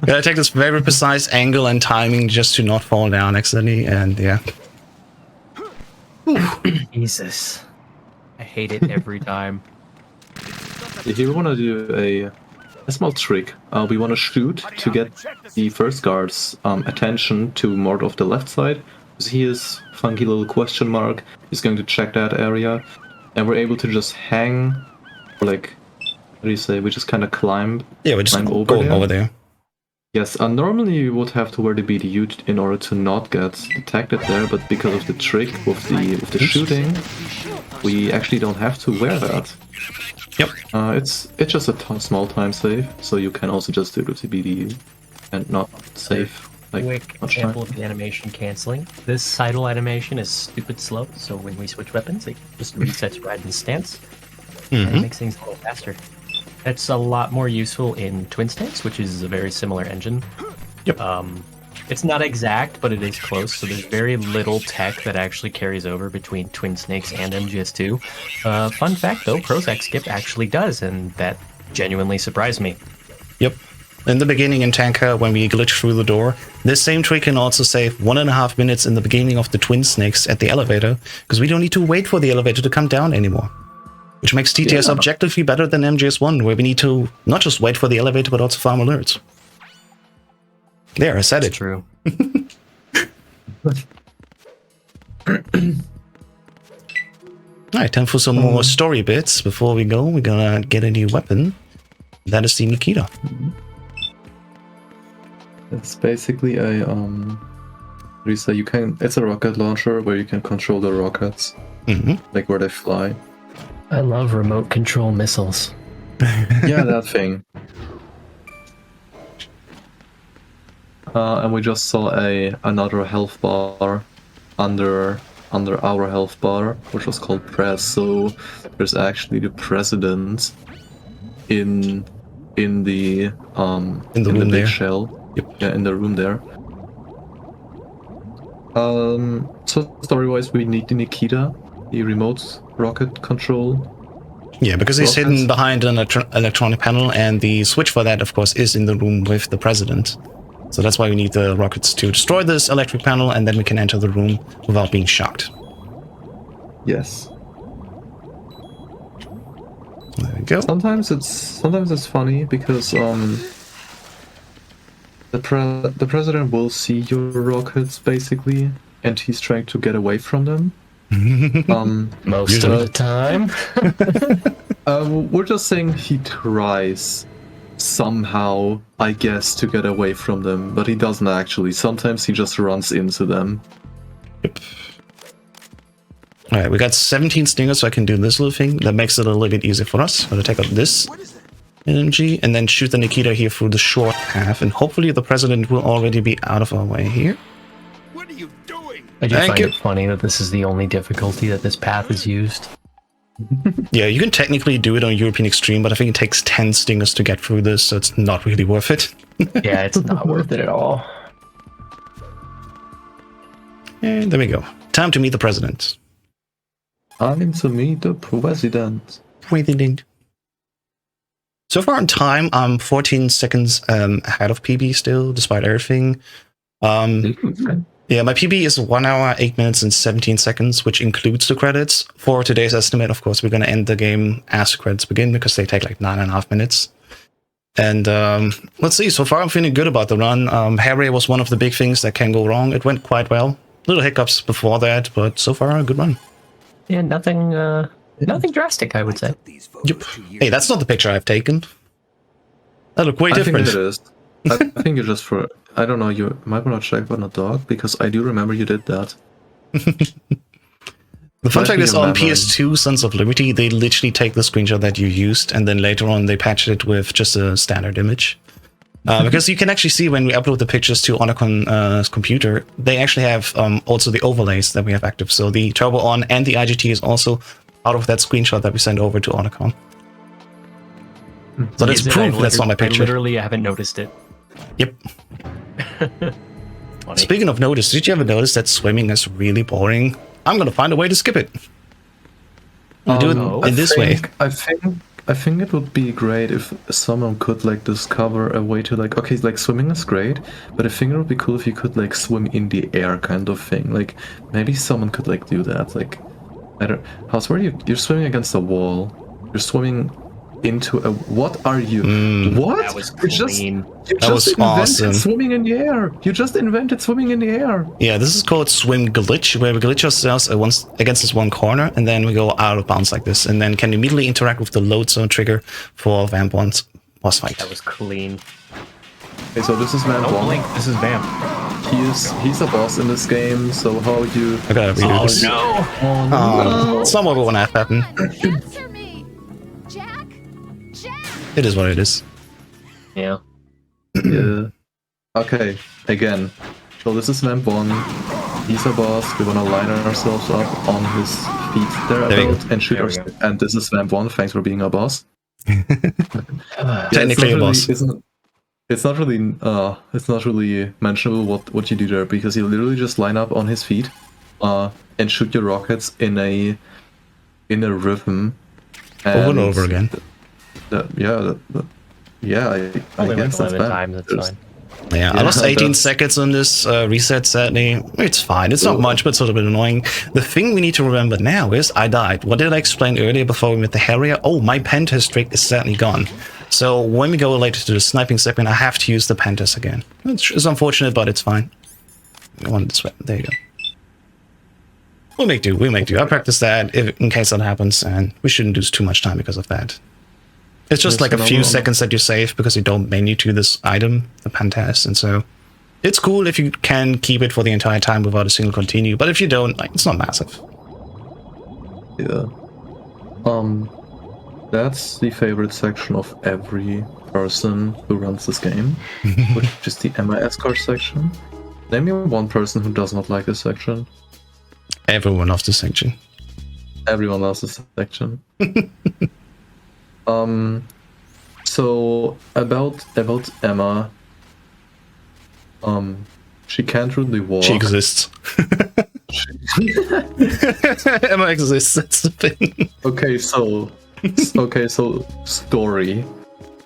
A: Gotta take this very precise angle and timing just to not fall down accidentally, and yeah.
B: Jesus. I hate it every time.
C: Here we want to do a small trick. We want to shoot to get the first guard's attention to more of the left side. See his funky little question mark. He's going to check that area, and we're able to just hang, or like, what do you say? We just kind of climb.
A: Yeah, we're just going over there.
C: Yes, normally you would have to wear the BDU in order to not get detected there, but because of the trick with the shooting, we actually don't have to wear that.
A: Yep.
C: It's just a small time save, so you can also just do it with the BDU and not save. Like,
B: Quick example of the animation canceling. This sidle animation is stupid slow, so when we switch weapons, it just resets right in stance, and it makes things a little faster. It's a lot more useful in Twin Snakes, which is a very similar engine.
A: Yep.
B: It's not exact, but it is close, so there's very little tech that actually carries over between Twin Snakes and MGS2. Fun fact, though, Prozac skip actually does, and that genuinely surprised me.
A: Yep. In the beginning in Tanker, when we glitch through the door, this same trick can also save 1.5 minutes in the beginning of the Twin Snakes at the elevator, because we don't need to wait for the elevator to come down anymore. Which makes TTS objectively better than MGS1, where we need to not just wait for the elevator, but also farm alerts. There, I said it.
B: True.
A: Alright, time for some more story bits. Before we go, we're gonna get a new weapon. That is the Nikita.
C: It's basically a what do you say? It's a rocket launcher where you can control the rockets, like where they fly.
B: I love remote control missiles.
C: Yeah, that thing. And we just saw another health bar under our health bar, which was called Press. So there's actually the president in the
A: room
C: big
A: there.
C: shell.
A: Yep.
C: Yeah, in the room there. So story-wise, we need the Nikita, the remote rocket control.
A: Yeah, because he's hidden behind an electronic panel, and the switch for that, of course, is in the room with the president. So that's why we need the rockets to destroy this electric panel, and then we can enter the room without being shocked.
C: Yes.
A: There we go.
C: Sometimes it's funny because the president will see your rockets basically, and he's trying to get away from them.
B: Most of the time.
C: We're just saying he tries somehow, I guess, to get away from them, but he doesn't actually. Sometimes he just runs into them.
A: Yep. Alright, we got 17 stingers, so I can do this little thing. That makes it a little bit easier for us. I'm gonna take out this energy and then shoot the Nikita here through the short path, and hopefully the president will already be out of our way here.
D: What are you doing?
B: I do
A: Thank
B: find
A: you.
B: it funny that this is the only difficulty that this path is used.
A: Yeah, you can technically do it on European Extreme, but I think it takes 10 stingers to get through this, so it's not really worth it.
B: Yeah, it's not worth it at all.
A: And there we go. Time to meet the president.
C: I'm to meet the president.
A: So far in time, I'm 14 seconds ahead of PB still, despite everything. Yeah, my PB is 1 hour, 8 minutes, and 17 seconds, which includes the credits. For today's estimate, of course, we're going to end the game as the credits begin because they take like 9.5 minutes. And let's see, so far I'm feeling good about the run. Harry was one of the big things that can go wrong. It went quite well. Little hiccups before that, but so far a good run.
B: Yeah, nothing drastic, I would say.
A: Yep. Hey, that's not the picture I've taken. That looked way different.
C: I think it is. I think you just for... I don't know, you might want to check on a dog, because I do remember you did that.
A: The fun fact is on PS2 Sons of Liberty, they literally take the screenshot that you used, and then later on they patch it with just a standard image. Because you can actually see when we upload the pictures to Onacon's computer, they actually have also the overlays that we have active. So the turbo on and the IGT is also out of that screenshot that we send over to Onacon. So that's proof that's not my picture.
B: I literally haven't noticed it.
A: Yep. Speaking of notice, did you ever notice that swimming is really boring? I'm gonna find a way to skip it. I'll do it in this way.
C: I think it would be great if someone could like discover a way to like, okay, like swimming is great, but I think it would be cool if you could like swim in the air kind of thing. Like maybe someone could like do that. Like, I don't. How's where you're swimming against a wall. You're swimming into a... What are you? What?
B: That was clean.
A: That was awesome.
C: Swimming in the air. You just invented swimming in the air.
A: Yeah, this is called swim glitch, where we glitch ourselves against this one corner, and then we go out of bounds like this, and then can immediately interact with the load zone trigger for Vamp 1's boss fight.
B: That was clean.
C: Okay, so this is Vamp 1.
B: Blink, this is Vamp.
C: He's a boss in this game, so how you...
A: I gotta redo this.
B: No!
C: Oh, no!
A: It's not what we want to have happen.
E: Answer me! Jack!
A: It is what it is.
B: Yeah.
C: Yeah. Okay, again. So this is Vamp 1. He's a boss. We wanna line ourselves up on his feet thereabouts and shoot ourselves. And this is Vamp 1. Thanks for being a boss.
A: Technically a boss.
C: It's not really mentionable what you do there, because you literally just line up on his feet and shoot your rockets in a rhythm.
A: Over and over again.
C: I guess that's bad.
B: That's fine.
A: Yeah, I lost 18 seconds on this reset, sadly. It's fine. It's not much, but it's a little bit annoying. The thing we need to remember now is I died. What did I explain earlier before we met the Harrier? Oh, my Pentest streak is certainly gone. So when we go later to the sniping segment, I have to use the Pentest again. It's unfortunate, but it's fine. I wanted to sweat. There you go. We'll make do. I practiced that in case that happens, and we shouldn't lose too much time because of that. It's just like a few seconds that you save because you don't menu to this item, the Pentest, and so it's cool if you can keep it for the entire time without a single continue, but if you don't, like, it's not massive.
C: Yeah. That's the favorite section of every person who runs this game, which is the MIS car section. Name me one person who does not like this section.
A: Everyone loves this section.
C: Everyone loves this section. So about Emma, she can't really walk.
A: She exists. Emma exists, that's the thing.
C: Okay, so story.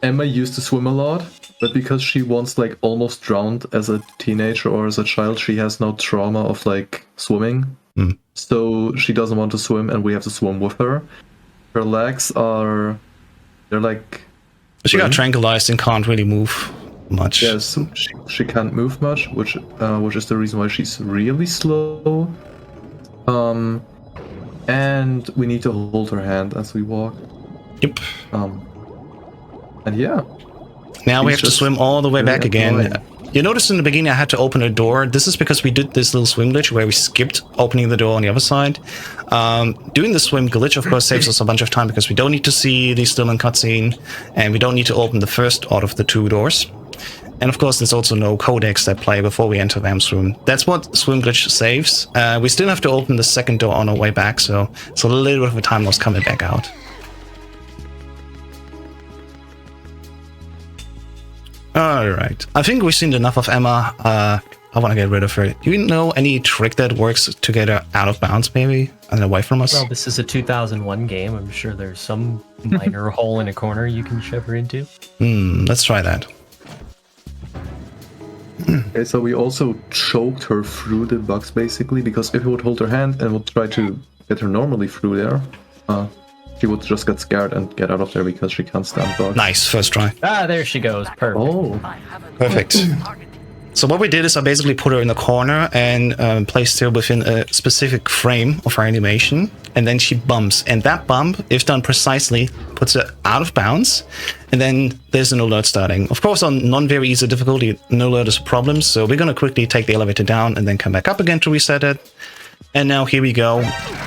C: Emma used to swim a lot, but because she once like almost drowned as a teenager or as a child, she has no trauma of like swimming. So she doesn't want to swim, and we have to swim with her. Her legs are... They're like...
A: She got tranquilized and can't really move much.
C: Yes, she can't move much, which is the reason why she's really slow. And we need to hold her hand as we walk.
A: Yep.
C: And yeah.
A: Now we have to swim all the way back again. You noticed in the beginning I had to open a door. This is because we did this little swim glitch where we skipped opening the door on the other side. Doing the swim glitch, of course, saves us a bunch of time because we don't need to see the still in cutscene, and we don't need to open the first out of the two doors. And of course, there's also no codecs that play before we enter Vamp's room. That's what swim glitch saves. We still have to open the second door on our way back, so it's a little bit of a time loss coming back out. Alright, I think we've seen enough of Emma. I want to get rid of her. Do you know any trick that works to get her out of bounds, maybe? And away from us?
B: Well, this is a 2001 game. I'm sure there's some minor hole in a corner you can shove her into.
A: Let's try that.
C: Okay, so we also choked her through the box basically, because if we would hold her hand and would try to get her normally through there, she would just get scared and get out of there because she can't stand bugs.
A: Nice, first try.
B: Ah, there she goes. Perfect.
C: Oh,
A: Perfect. So what we did is I basically put her in the corner and placed her within a specific frame of her animation, and then she bumps. And that bump, if done precisely, puts her out of bounds, and then there's an alert starting. Of course, on non-very easy difficulty, no alert is a problem, so we're going to quickly take the elevator down and then come back up again to reset it. And now here we go.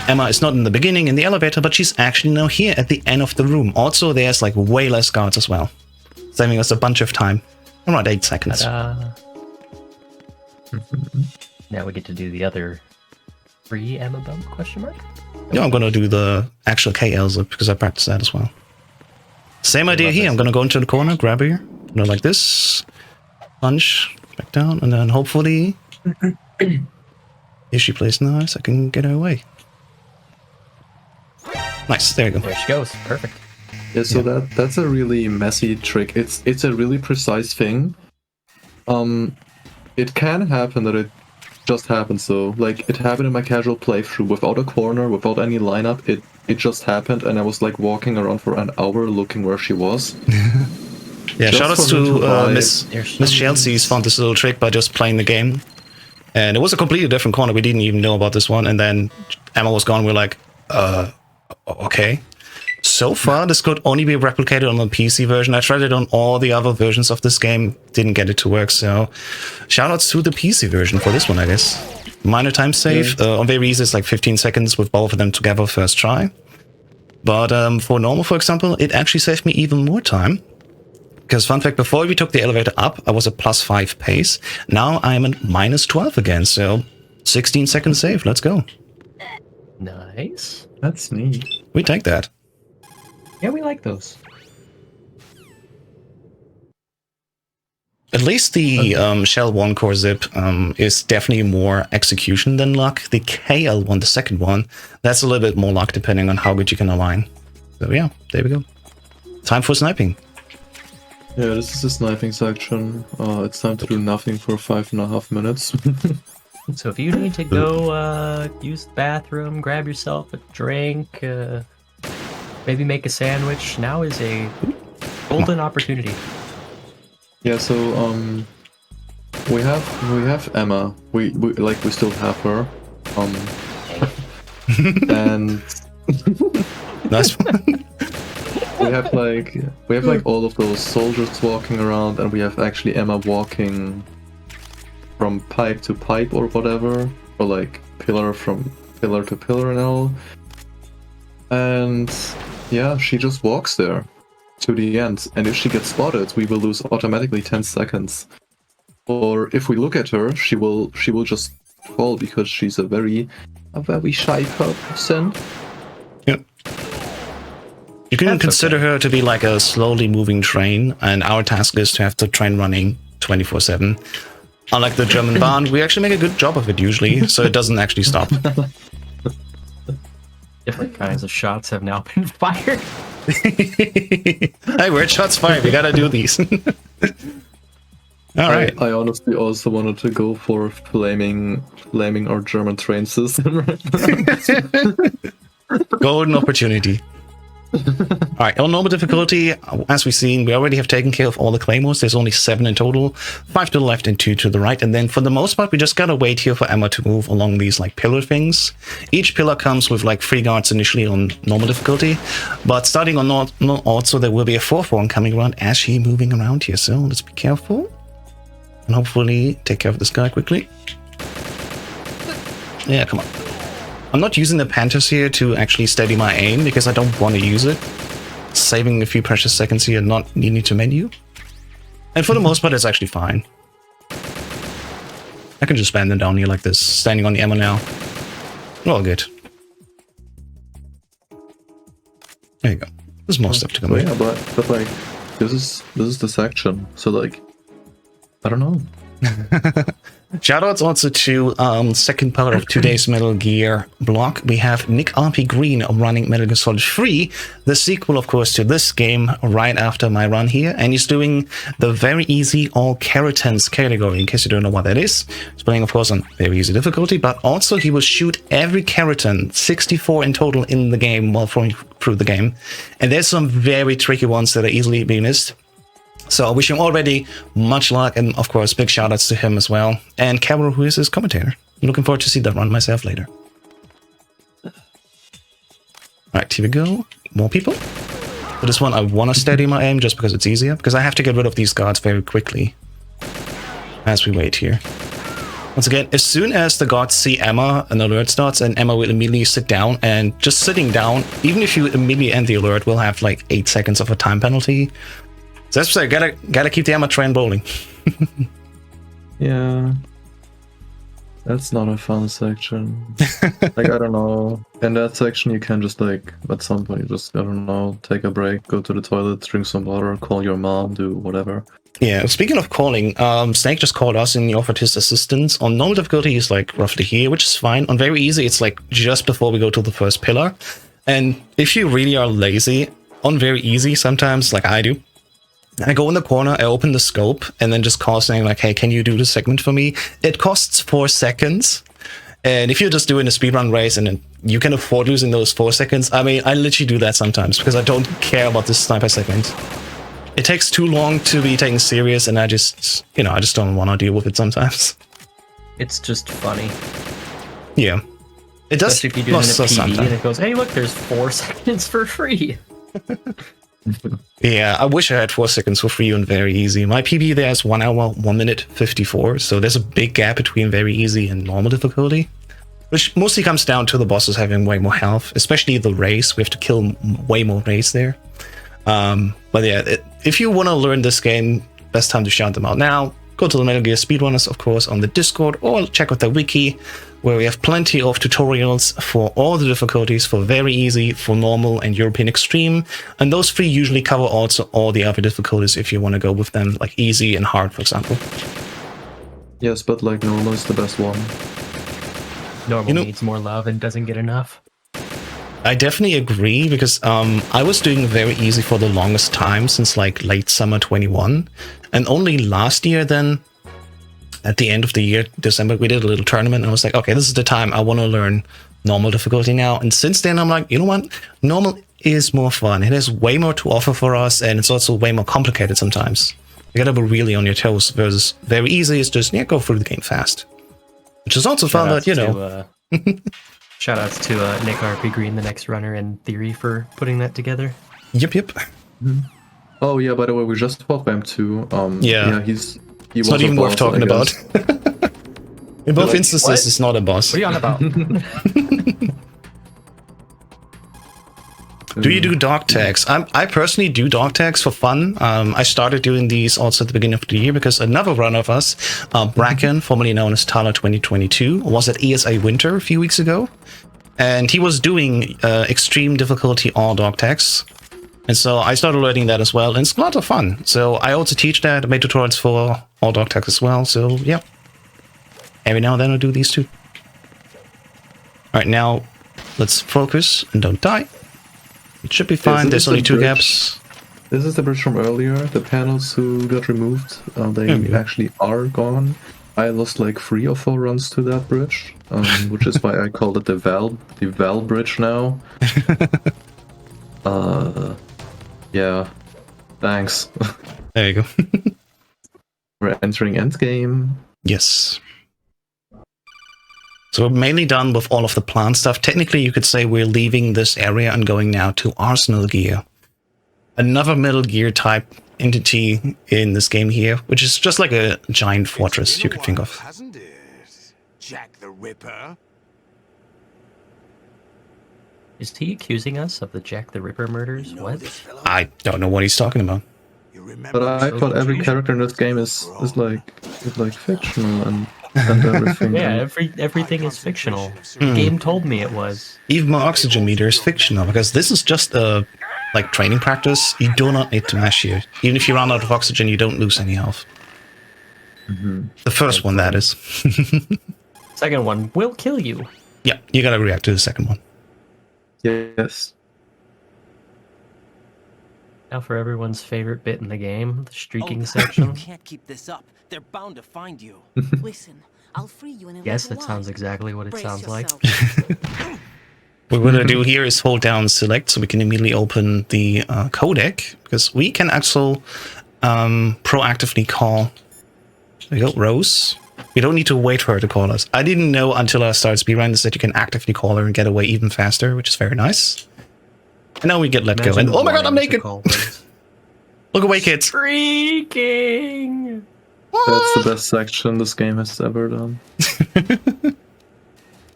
A: Emma is not in the beginning in the elevator, but she's actually now here at the end of the room. Also, there's like way less guards as well, saving us a bunch of time. Around 8 seconds.
B: Now we get to do the other free Emma bump, question mark?
A: Yeah, I'm gonna do the actual KL zip because I practiced that as well. Same idea here. I'm gonna go into the corner, grab her, like this, punch, back down, and then hopefully, if she plays nice, I can get her away. Nice, there you go.
B: There she goes. Perfect.
C: yeah. So that's a really messy trick. It's a really precise thing. It can happen that it just happens though. Like it happened in my casual playthrough without a corner, without any lineup. It just happened, and I was like walking around for an hour looking where she was.
A: Yeah,
C: Just
A: shout outs
C: for her
A: to
C: to hide.
A: Miss Chelsea's found this little trick by just playing the game. And it was a completely different corner. We didn't even know about this one. And then Emma was gone. We're like, okay. So far, this could only be replicated on the PC version. I tried it on all the other versions of this game. Didn't get it to work. So shout outs to the PC version for this one, I guess. Minor time save. On very easy, it's like 15 seconds with both of them together first try. But for normal, for example, it actually saved me even more time. Because fun fact, before we took the elevator up, I was at +5 pace. Now I'm at -12 again, so 16 seconds saved. Let's go.
B: Nice.
C: That's neat.
A: We take that.
B: Yeah, we like those.
A: At least the Shell 1 core zip is definitely more execution than luck. The KL one, the second one, that's a little bit more luck depending on how good you can align. So yeah, there we go. Time for sniping.
C: Yeah, this is the sniping section. It's time to do nothing for 5.5 minutes.
B: So if you need to go use the bathroom, grab yourself a drink, maybe make a sandwich, now is a golden opportunity.
C: Yeah, so we have Emma. We still have her. And
A: Nice one.
C: we have like all of those soldiers walking around, and we have actually Emma walking from pipe to pipe or whatever, or like pillar from pillar to pillar and all. And yeah, she just walks there to the end, and if she gets spotted, we will lose automatically 10 seconds. Or if we look at her, she will just fall because she's a very shy person.
A: Yeah. You can
B: That's
A: consider
B: okay.
A: her to be like a slowly moving train, and our task is to have the train running 24/7. Unlike the German Bahn, we actually make a good job of it usually, so it doesn't actually stop.
B: Different kinds of shots have now been fired.
A: Hey, we're at Shots Fired. We gotta do these. All right.
C: I honestly also wanted to go for flaming our German train system right now.
A: Golden opportunity. All right, on normal difficulty, as we've seen, we already have taken care of all the claymores. There's only 7 in total, 5 to the left and 2 to the right. And then for the most part, we just gotta wait here for Emma to move along these like pillar things. Each pillar comes with like 3 guards initially on normal difficulty, but starting on also there will be a 4th one coming around as she's moving around here. So let's be careful and hopefully take care of this guy quickly. Yeah, come on. I'm not using the Panthers here to actually steady my aim because I don't want to use it. Saving a few precious seconds here, not needing to menu. And for the most part, it's actually fine. I can just bend them down here like this, standing on the Emma now. All good. There you go. There's more stuff to come
C: But
A: with.
C: yeah, but like this is the section. So like I don't know.
A: Shoutouts also to second pillar of today's Metal Gear block. We have Nick RP Green running Metal Gear Solid 3, the sequel, of course, to this game right after my run here. And he's doing the very easy all keratins category, in case you don't know what that is. He's playing, of course, on very easy difficulty, but also he will shoot every keratin, 64 in total in the game while going through the game. And there's some very tricky ones that are easily being missed. So I wish him already much luck, and of course, big shoutouts to him as well. And Carol, who is his commentator. I'm looking forward to see that run myself later. Alright, here we go. More people. For this one, I want to steady my aim just because it's easier, because I have to get rid of these guards very quickly as we wait here. Once again, as soon as the guards see Emma, an alert starts, and Emma will immediately sit down, and just sitting down, even if you immediately end the alert, will have like 8 seconds of a time penalty. So that's what I gotta keep the Emma train bowling.
C: Yeah. That's not a fun section. Like, I don't know. In that section, you can just, like, at some point, you just, I don't know, take a break, go to the toilet, drink some water, call your mom, do whatever.
A: Yeah, speaking of calling, Snake just called us and he offered his assistance. On normal difficulty, he's like roughly here, which is fine. On very easy, it's like just before we go to the first pillar. And if you really are lazy, on very easy, sometimes, like I do, I go in the corner, I open the scope, and then just call saying like, hey, can you do this segment for me? It costs 4 seconds. And if you're just doing a speedrun race and you can afford losing those 4 seconds, I mean, I literally do that sometimes because I don't care about this sniper segment. It takes too long to be taken serious, and I just, you know, I just don't want to deal with it sometimes.
B: It's just funny.
A: Yeah. It does.
B: Especially if you do it in a PB and it goes, hey, look, there's 4 seconds for free.
A: Yeah, I wish I had 4 seconds for free on very easy. My PB there is 1 hour, 1 minute, 54. So there's a big gap between very easy and normal difficulty, which mostly comes down to the bosses having way more health, especially the race. We have to kill way more race there. But yeah, if you want to learn this game, best time to shout them out now. Go to the Metal Gear Speedrunners, of course, on the Discord, or check out the wiki, where we have plenty of tutorials for all the difficulties, for very easy, for normal, and European Extreme. And those 3 usually cover also all the other difficulties if you want to go with them, like easy and hard, for example.
C: Yes, but like normal is the best one.
B: Normal needs more love and doesn't get enough.
A: I definitely agree, because I was doing very easy for the longest time since like late summer 21, and only last year then, at the end of the year, December, we did a little tournament and I was like, okay, this is the time I want to learn normal difficulty now. And since then I'm like, you know what, normal is more fun. It has way more to offer for us, and it's also way more complicated sometimes. You gotta be really on your toes, versus very easy is just, yeah, go through the game fast. Which is also fun, but you know.
B: Shoutouts to Nick RP Green, the next runner in Theory, for putting that together.
A: Yep.
C: Mm-hmm. Oh yeah, by the way, we just fought Vamp too.
A: Yeah,
C: it's
A: not even worth talking about. In both instances, it's not a boss.
B: What are you on about?
A: Do you do dog tags? I personally do dog tags for fun. I started doing these also at the beginning of the year because another runner of us, Bracken, formerly known as Tyler 2022, was at ESA Winter a few weeks ago. And he was doing extreme difficulty all dog tags. And so I started learning that as well. And it's a lot of fun. So I also teach that. I made tutorials for all dog tags as well. So yeah. Every now and then I do these too. Alright, now let's focus and don't die. It should be fine. There's only 2 gaps.
C: This is the bridge from earlier. The panels who got removed, they actually are gone. I lost like 3 or 4 runs to that bridge, which is why I called it the Val bridge now. Yeah. Thanks.
A: There you go.
C: We're entering endgame.
A: Yes. So we're mainly done with all of the plant stuff. Technically, you could say we're leaving this area and going now to Arsenal Gear. Another Metal Gear type entity in this game here, which is just like a giant fortress you could think of.
D: Hasn't it? Jack the Ripper.
B: Is he accusing us of the Jack the Ripper murders? What?
A: I don't know what he's talking about.
C: But I thought every character in this game is like fictional and everything.
B: Yeah, everything is fictional. The game told me it was.
A: Even my oxygen meter is fictional, because this is just a like training practice. You do not need to mash here. Even if you run out of oxygen, you don't lose any health. The first one, that is.
B: Second one will kill you.
A: Yeah, you gotta react to the second one.
C: Yes.
B: Now for everyone's favorite bit in the game, the streaking
F: You
B: section.
F: can't keep this up. They're bound to find you.
E: Listen, I'll free you in a
B: Yes,
E: little
B: that sounds
E: while.
B: exactly what it
E: Brace
B: sounds like.
E: yourself.
A: What we're gonna do here is hold down select so we can immediately open the codec, because we can also proactively call. There you go, Rose. We don't need to wait for her to call us. I didn't know until I started speedrun that you can actively call her and get away even faster, which is very nice. And now we get let go. And oh my god, I'm naked! Look away, kids!
B: Streaking!
C: That's the best section this game has ever done.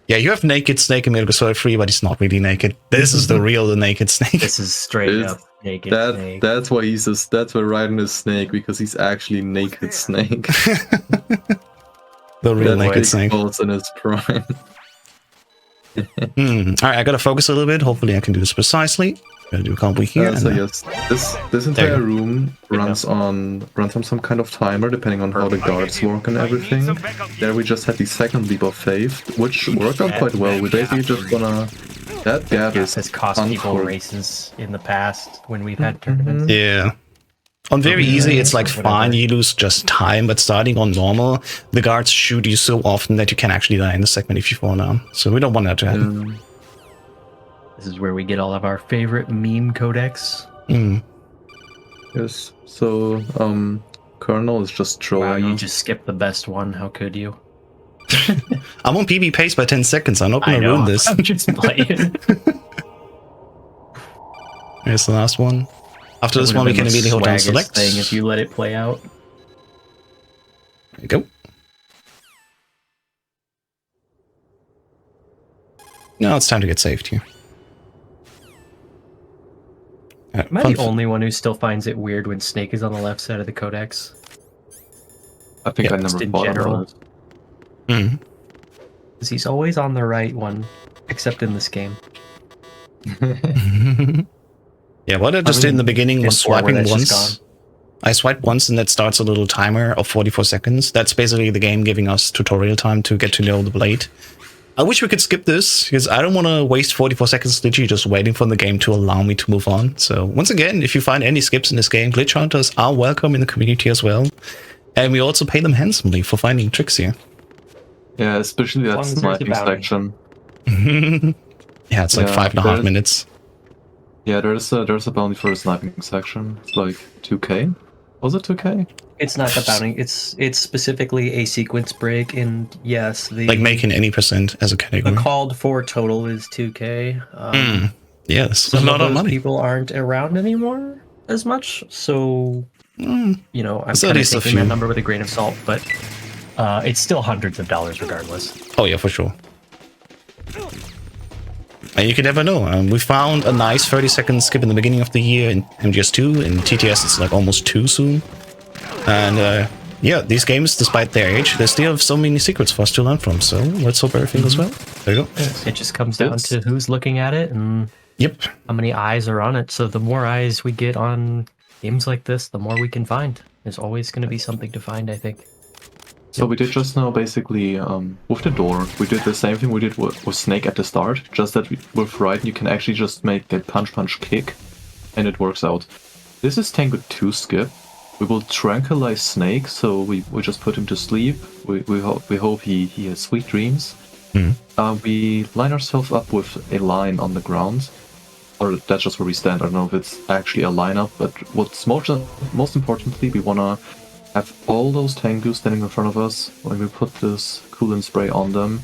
A: Yeah, you have naked Snake and Metal Gear 3, but he's not really naked. This is the real naked Snake.
B: This is straight
C: It's-
B: up naked Snake.
C: That's why he's that's why Raiden is Snake, because he's actually naked Snake.
A: The real
C: That's
A: naked
C: Big
A: Snake.
C: Balls in his prime.
A: Alright, I gotta focus a little bit. Hopefully I can do this precisely. Gotta do a combo here.
C: So
A: and,
C: yes, this
A: There
C: entire
A: you go.
C: room runs on some kind of timer depending on how the guards work and everything. There we just had the second leap of faith, which worked out quite well. We basically just wanna that gap
B: Gas
C: is
B: has cost people
C: unfor-
B: races in the past when we've had tournaments.
A: Yeah. On very easy, it's like fine, you lose just time, but starting on normal, the guards shoot you so often that you can actually die in the segment if you fall down. So we don't want that to happen.
B: This is where we get all of our favorite meme codecs.
C: Yes. So Colonel is just trolling
B: Wow, you
C: us.
B: just skipped the best one. How could you?
A: I'm on PB pace by 10 seconds. I'm not
B: I
A: gonna
B: know.
A: ruin this.
B: I'm just playing.
A: Here's the last one. After this one, we can immediately hold down select.
B: Thing if you let it play out.
A: There you go. Now it's time to get saved here.
B: Am I the only one who still finds it weird when Snake is on the left side of the codex?
C: I think
A: Yeah,
C: I
B: just
C: never
B: in
C: thought
B: general.
C: about it.
B: Because he's always on the right one, except in this game.
A: Yeah, what I just did in the beginning was
B: in 4 where
A: swiping
B: that's just
A: once. I swipe once and that starts a little timer of 44 seconds. That's basically the game giving us tutorial time to get to know the blade. I wish we could skip this, because I don't want to waste 44 seconds literally just waiting for the game to allow me to move on. So once again, if you find any skips in this game, glitch hunters are welcome in the community as well. And we also pay them handsomely for finding tricks here.
C: Yeah, especially that
B: long as there's a
C: sniping
B: bounty.
C: section.
A: Yeah, it's like
C: Yeah,
A: 5.5
C: there's-
A: minutes.
C: Yeah, there's a bounty for the sniping section. It's like 2k. Was it 2k?
B: It's not the bounty. It's specifically a sequence break, and yes, the
A: Like making any percent as a
B: the
A: category.
B: called for total is 2K.
A: Yes, a
B: Some
A: lot
B: of
A: of
B: those
A: money.
B: people aren't around anymore as much, so you know I'm
A: So at
B: kind of
A: least a
B: taking that
A: few.
B: number with a grain of salt, but it's still hundreds of dollars regardless.
A: Oh yeah, for sure. And you could never know. We found a nice 30-second skip in the beginning of the year in MGS2. In TTS, it's like almost too soon. And yeah, these games, despite their age, they still have so many secrets for us to learn from. So let's hope everything goes well. There you go.
B: It just comes down to who's looking at it and
A: Yep.
B: how many eyes are on it. So the more eyes we get on games like this, the more we can find. There's always going to be something to find, I think.
C: So we did just now basically with the door, we did the same thing we did with Snake at the start, just that with Raiden you can actually just make that punch kick and it works out. This is Tango 2 skip. We will tranquilize Snake, so we just put him to sleep. We hope he has sweet dreams. We line ourselves up with a line on the ground. Or that's just where we stand. I don't know if it's actually a lineup, but what's most importantly, we wanna have all those Tengu standing in front of us when we put this coolant spray on them,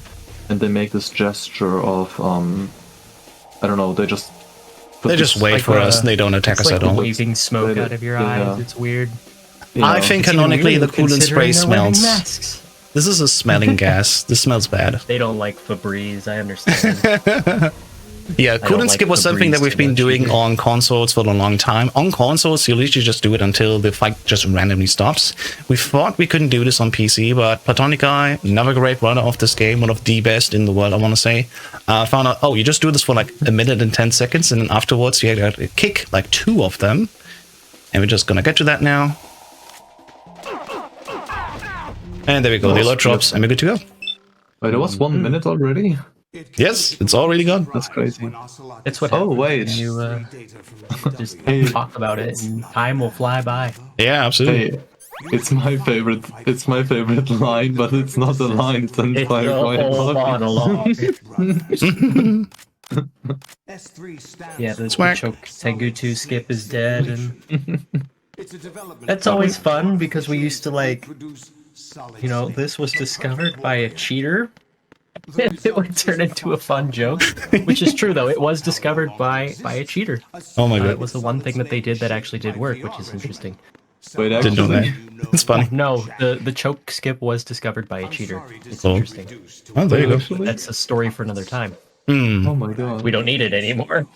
C: and they make this gesture of I don't know, they just
A: They just wait for us and they don't attack us
B: It's
A: at
B: like
A: all.
B: waving smoke out of your eyes. It's weird.
A: I think
B: It's even
A: canonically the
B: weird
A: coolant spray
B: considering they're wearing
A: smells.
B: masks.
A: This is a smelling gas. This smells bad.
B: They don't like Febreze, I understand.
A: Yeah,
B: don't
A: coolant
B: like
A: skip was something that
B: Febreze
A: we've
B: too
A: been
B: much
A: doing
B: either.
A: on consoles for a long time. On consoles, you literally just do it until the fight just randomly stops. We thought we couldn't do this on PC, but Platonic Guy, another great runner of this game, one of the best in the world, I want to say, found out, oh, you just do this for like a minute and 10 seconds, and then afterwards you have to kick like 2 of them. And we're just gonna get to that now. And there we go. The alert drops, and we're good to go.
C: Wait, it was 1 minute already?
A: Yes, it's already gone.
C: That's crazy.
B: That's what
C: Oh,
B: happens
C: wait.
B: when you just
C: Hey.
B: talk about it, and time will fly by.
A: Yeah, absolutely.
C: Hey, it's my favorite line, but it's not a line, it's an
B: It's
C: entire
B: a whole
C: dialogue.
B: monologue.
D: S3 stands
B: Yeah, the
A: Smack.
B: choke Tengu skip is dead, and that's always fun because we used to like, you know, this was discovered by a cheater. It would turn into a fun joke, which is true though. It was discovered by a cheater.
A: Oh my
B: It
A: god.
B: was the one thing that they did that actually did work, which is interesting.
C: Wait,
A: Didn't know
C: actually,
A: that. It's funny.
B: No, the choke skip was discovered by a cheater. It's
A: Oh.
B: interesting.
A: Oh, there you go.
C: actually?
B: That's a story for another time.
C: Oh my god.
B: We don't need it anymore.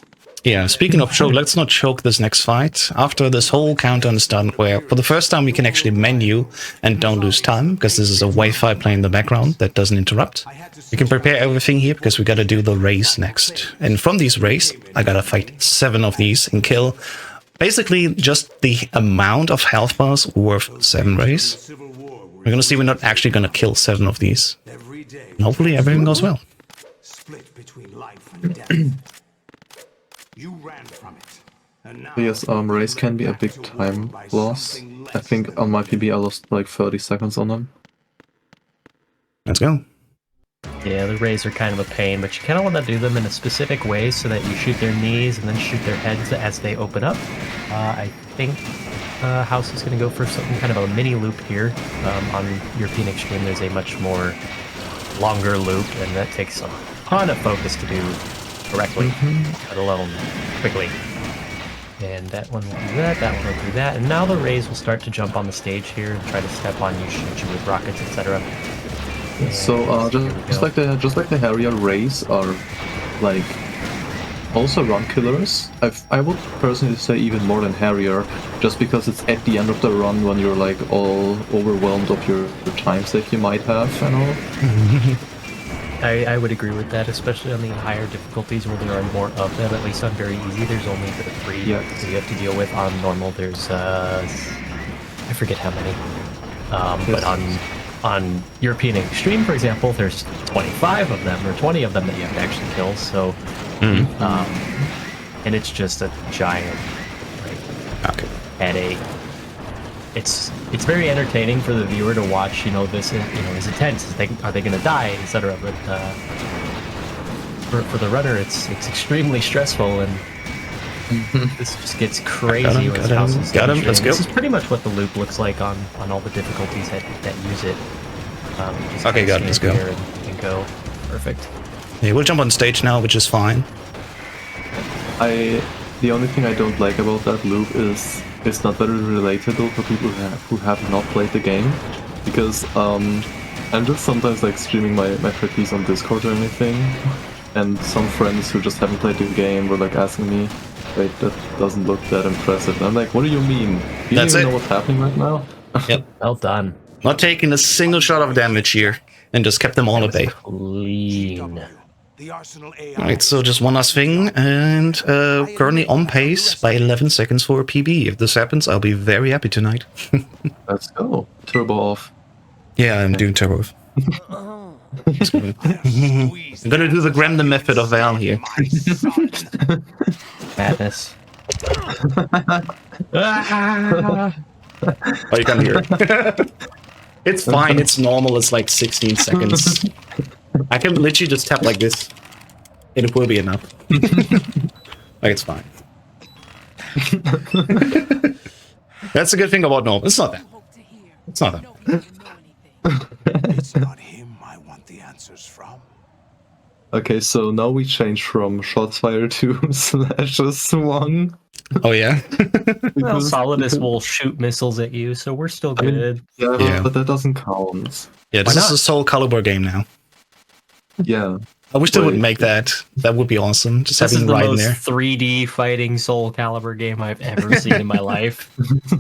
A: Yeah, speaking of choke, let's not choke this next fight. After this whole countdown is done, where for the first time we can actually menu and don't lose time, because this is a Wi-Fi playing in the background that doesn't interrupt. We can prepare everything here, because we gotta do the race next. And from these race, I gotta fight 7 of these and kill basically just the amount of health bars worth 7 race. We're gonna see we're not actually gonna kill 7 of these. And hopefully everything goes well.
D: split between life and death. You ran from it. And now
C: Yes, race can be a big time loss. I think on my PB I lost like 30 seconds on them.
A: Let's go.
B: Yeah, the rays are kind of a pain, but you kind of want to do them in a specific way so that you shoot their knees and then shoot their heads as they open up. I think House is going to go for something kind of a mini loop here. On European Extreme, there's a much more longer loop, and that takes a ton of focus to do correctly, let alone quickly. And that one will do that, that one will do that, and now the rays will start to jump on the stage here and try to step on you, shoot you with rockets, etc.
C: So just like the Harrier rays are like also run killers. I would personally say even more than Harrier, just because it's at the end of the run when you're like all overwhelmed of your time save you might have and all.
B: I would agree with that, especially on the higher difficulties where there are more of them. At least on very easy, there's only the 3
C: Yeah.
B: that you have to deal with. On normal, there's I forget how many. But on European Extreme, for example, there's 25 of them or 20 of them that you have to actually kill. So, and it's just a giant
A: Okay.
B: headache. It's very entertaining for the viewer to watch. You know, this is intense. Are they going to die, etc. But for the runner, it's extremely stressful, and this just gets crazy when House is
A: got him,
B: demonstrating.
A: let's go.
B: This is pretty much what the loop looks like on all the difficulties that use it. Just
A: Okay,
B: kinda
A: got it, let's
B: stand
A: go.
B: here and go. Perfect.
A: Yeah, we'll jump on stage now, which is fine.
C: The only thing I don't like about that loop is it's not very relatable for people who have not played the game, because I'm just sometimes like streaming my practice on Discord or anything, and some friends who just haven't played the game were like asking me, wait, that doesn't look that impressive. And I'm like, what do you mean? Do you
A: That's
C: even
A: it.
C: know what's happening right now?
A: Yep.
B: Well done.
A: Not taking a single shot of damage here, and just kept them all at bay.
B: Clean.
D: the Arsenal AI.
A: Alright, so just one last thing, and currently on pace by 11 seconds for a PB. If this happens, I'll be very happy tonight.
C: Let's go. Turbo off.
A: Yeah, I'm doing turbo. I'm gonna do the Gremlin method of Val here.
B: Madness.
A: Oh, you can hear it. It's fine, it's normal, it's like 16 seconds. I can literally just tap like this, and it will be enough. Like, it's fine. That's a good thing about normal. It's not that. It's not that.
D: It's not him I want the answers from.
C: Okay, so now we change from Shots Fired to /1.
A: Oh, yeah?
B: Well, Solidus will shoot missiles at you, so we're still
C: I mean,
B: good.
C: yeah, but that doesn't count.
A: Yeah, this is a Soul Calibur game now.
C: Yeah.
A: I wish they would
C: Wait.
A: make that. That would be awesome. Just
B: This is
A: having
B: the
A: right in
B: most
A: there.
B: 3D fighting Soul Calibur game I've ever seen in my life.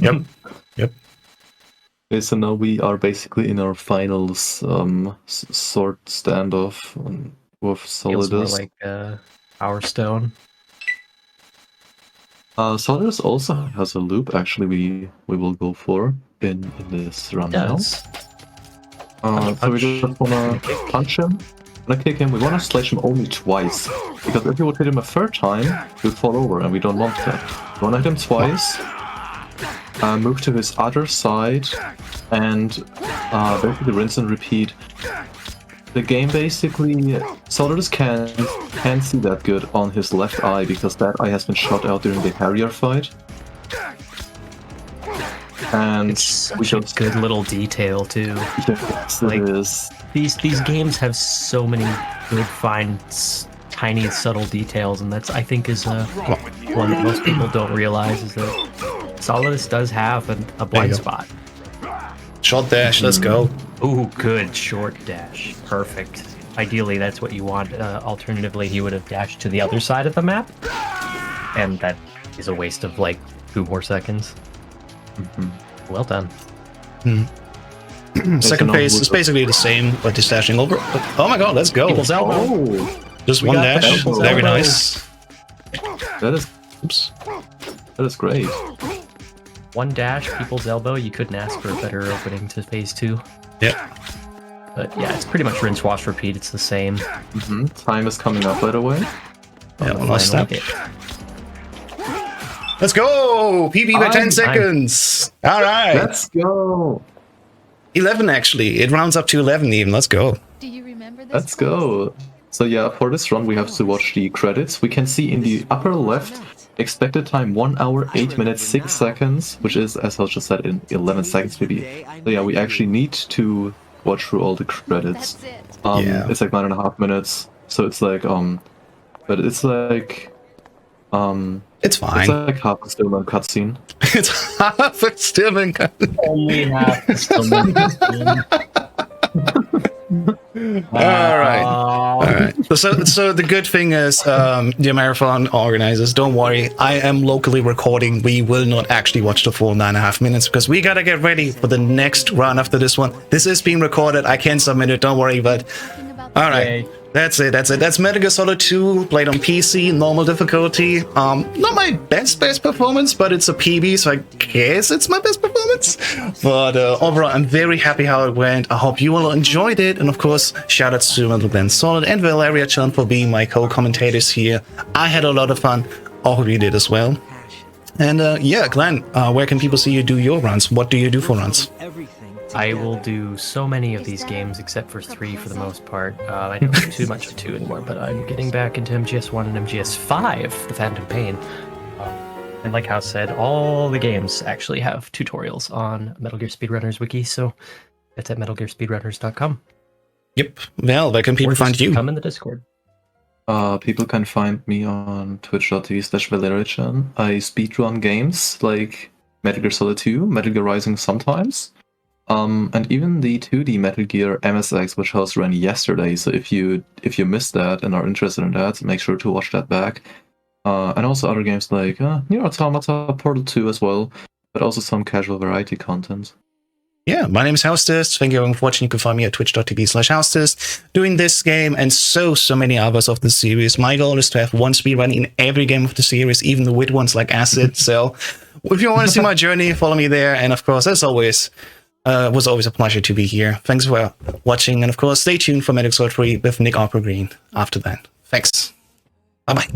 A: Yep. Yep.
C: Okay, so now we are basically in our finals sword standoff with
B: Feels more
C: Solidus.
B: like Power Stone.
C: Solidus also has a loop. Actually, we will go for in this run now.
B: Does.
C: So we just wanna punch him, wanna kick him, we wanna slash him only twice. Because if you would hit him a third time, he'll fall over, and we don't want that. We wanna hit him twice, move to his other side, and basically rinse and repeat. The game basically, Solidus can't see that good on his left eye, because that eye has been shot out during the Harrier fight. And
B: It's such a good little detail too.
C: Yes,
B: Like,
C: it is.
B: These games have so many good, fine, tiny, subtle details, and that's, I think, is one that most people don't realize, is that Solidus does have a blind spot.
A: Shot dash, let's go.
B: Ooh, good short dash, perfect. Ideally, that's what you want. Alternatively, he would have dashed to the other side of the map, and that is a waste of like 2 more seconds. Well done.
A: Second phase is basically the same, but just dashing over. Oh my god, let's go.
B: People's elbow.
C: Oh,
A: Just
B: We
A: one
B: got the
A: dash.
B: people's
A: Very
B: elbow.
A: nice.
C: that is
A: Oops.
C: great.
B: One dash, people's elbow. You couldn't ask for a better opening to phase 2.
A: Yeah.
B: But yeah, it's pretty much rinse, wash, repeat. It's the same.
C: Time is coming up, by the way.
A: Yeah,
B: The
A: one last
B: final
A: step.
B: hit.
A: Let's go! PB by 10 seconds! Alright!
C: Let's go!
A: 11 actually. It rounds up to 11 even. Let's go.
E: Do you remember this?
C: Let's go! So yeah, for this run we have to watch the credits. We can see in the upper left, expected time 1 hour, 8 minutes, 6 seconds, which is, as I just said, in 11 seconds maybe. So yeah, we actually need to watch through all the credits.
E: That's it.
A: Yeah.
C: It's like 9.5 minutes, so it's like, but it's like,
A: It's fine.
C: it's like half a Stillman cutscene.
A: It's half a Stillman.
B: Only half.
A: Alright. Alright. So the good thing is, the marathon organizers, don't worry, I am locally recording. We will not actually watch the full 9.5 minutes because we gotta get ready for the next run after this one. This is being recorded. I can submit it, don't worry, but alright.
B: Yay.
A: That's it. That's Metal Gear Solid 2, played on PC, normal difficulty. Not my best performance, but it's a PB, so I guess it's my best performance. But overall, I'm very happy how it went. I hope you all enjoyed it. And of course, shout out to Metal Gear Solid and Valeria Chan for being my co-commentators here. I had a lot of fun. I hope you did as well. And yeah, Glenn, where can people see you do your runs? What do you do for runs?
B: I will do so many of these games, except for 3 for the most part. I don't do too much of 2 anymore, but I'm getting back into MGS1 and MGS5, The Phantom Pain. And like House said, all the games actually have tutorials on Metal Gear Speedrunners Wiki, so it's at metalgearspeedrunners.com.
A: Yep. Well, where can people find you?
B: Come in the Discord.
C: People can find me on twitch.tv/valeriachan. I speedrun games like Metal Gear Solid 2, Metal Gear Rising sometimes. And even the 2D Metal Gear MSX, which House ran yesterday. So if you missed that and are interested in that, make sure to watch that back. And also other games like Nier Automata, Portal 2 as well, but also some casual variety content.
A: Yeah, my name is Houstest. Thank you for watching. You can find me at twitch.tv/Houstest, doing this game and so many others of the series. My goal is to have one speedrun in every game of the series, even the weird ones like Acid. So if you want to see my journey, follow me there. And of course, as always, it was always a pleasure to be here. Thanks for watching. And of course, stay tuned for Metal Gear Solid 3 with Nick Green after that. Thanks. Bye-bye.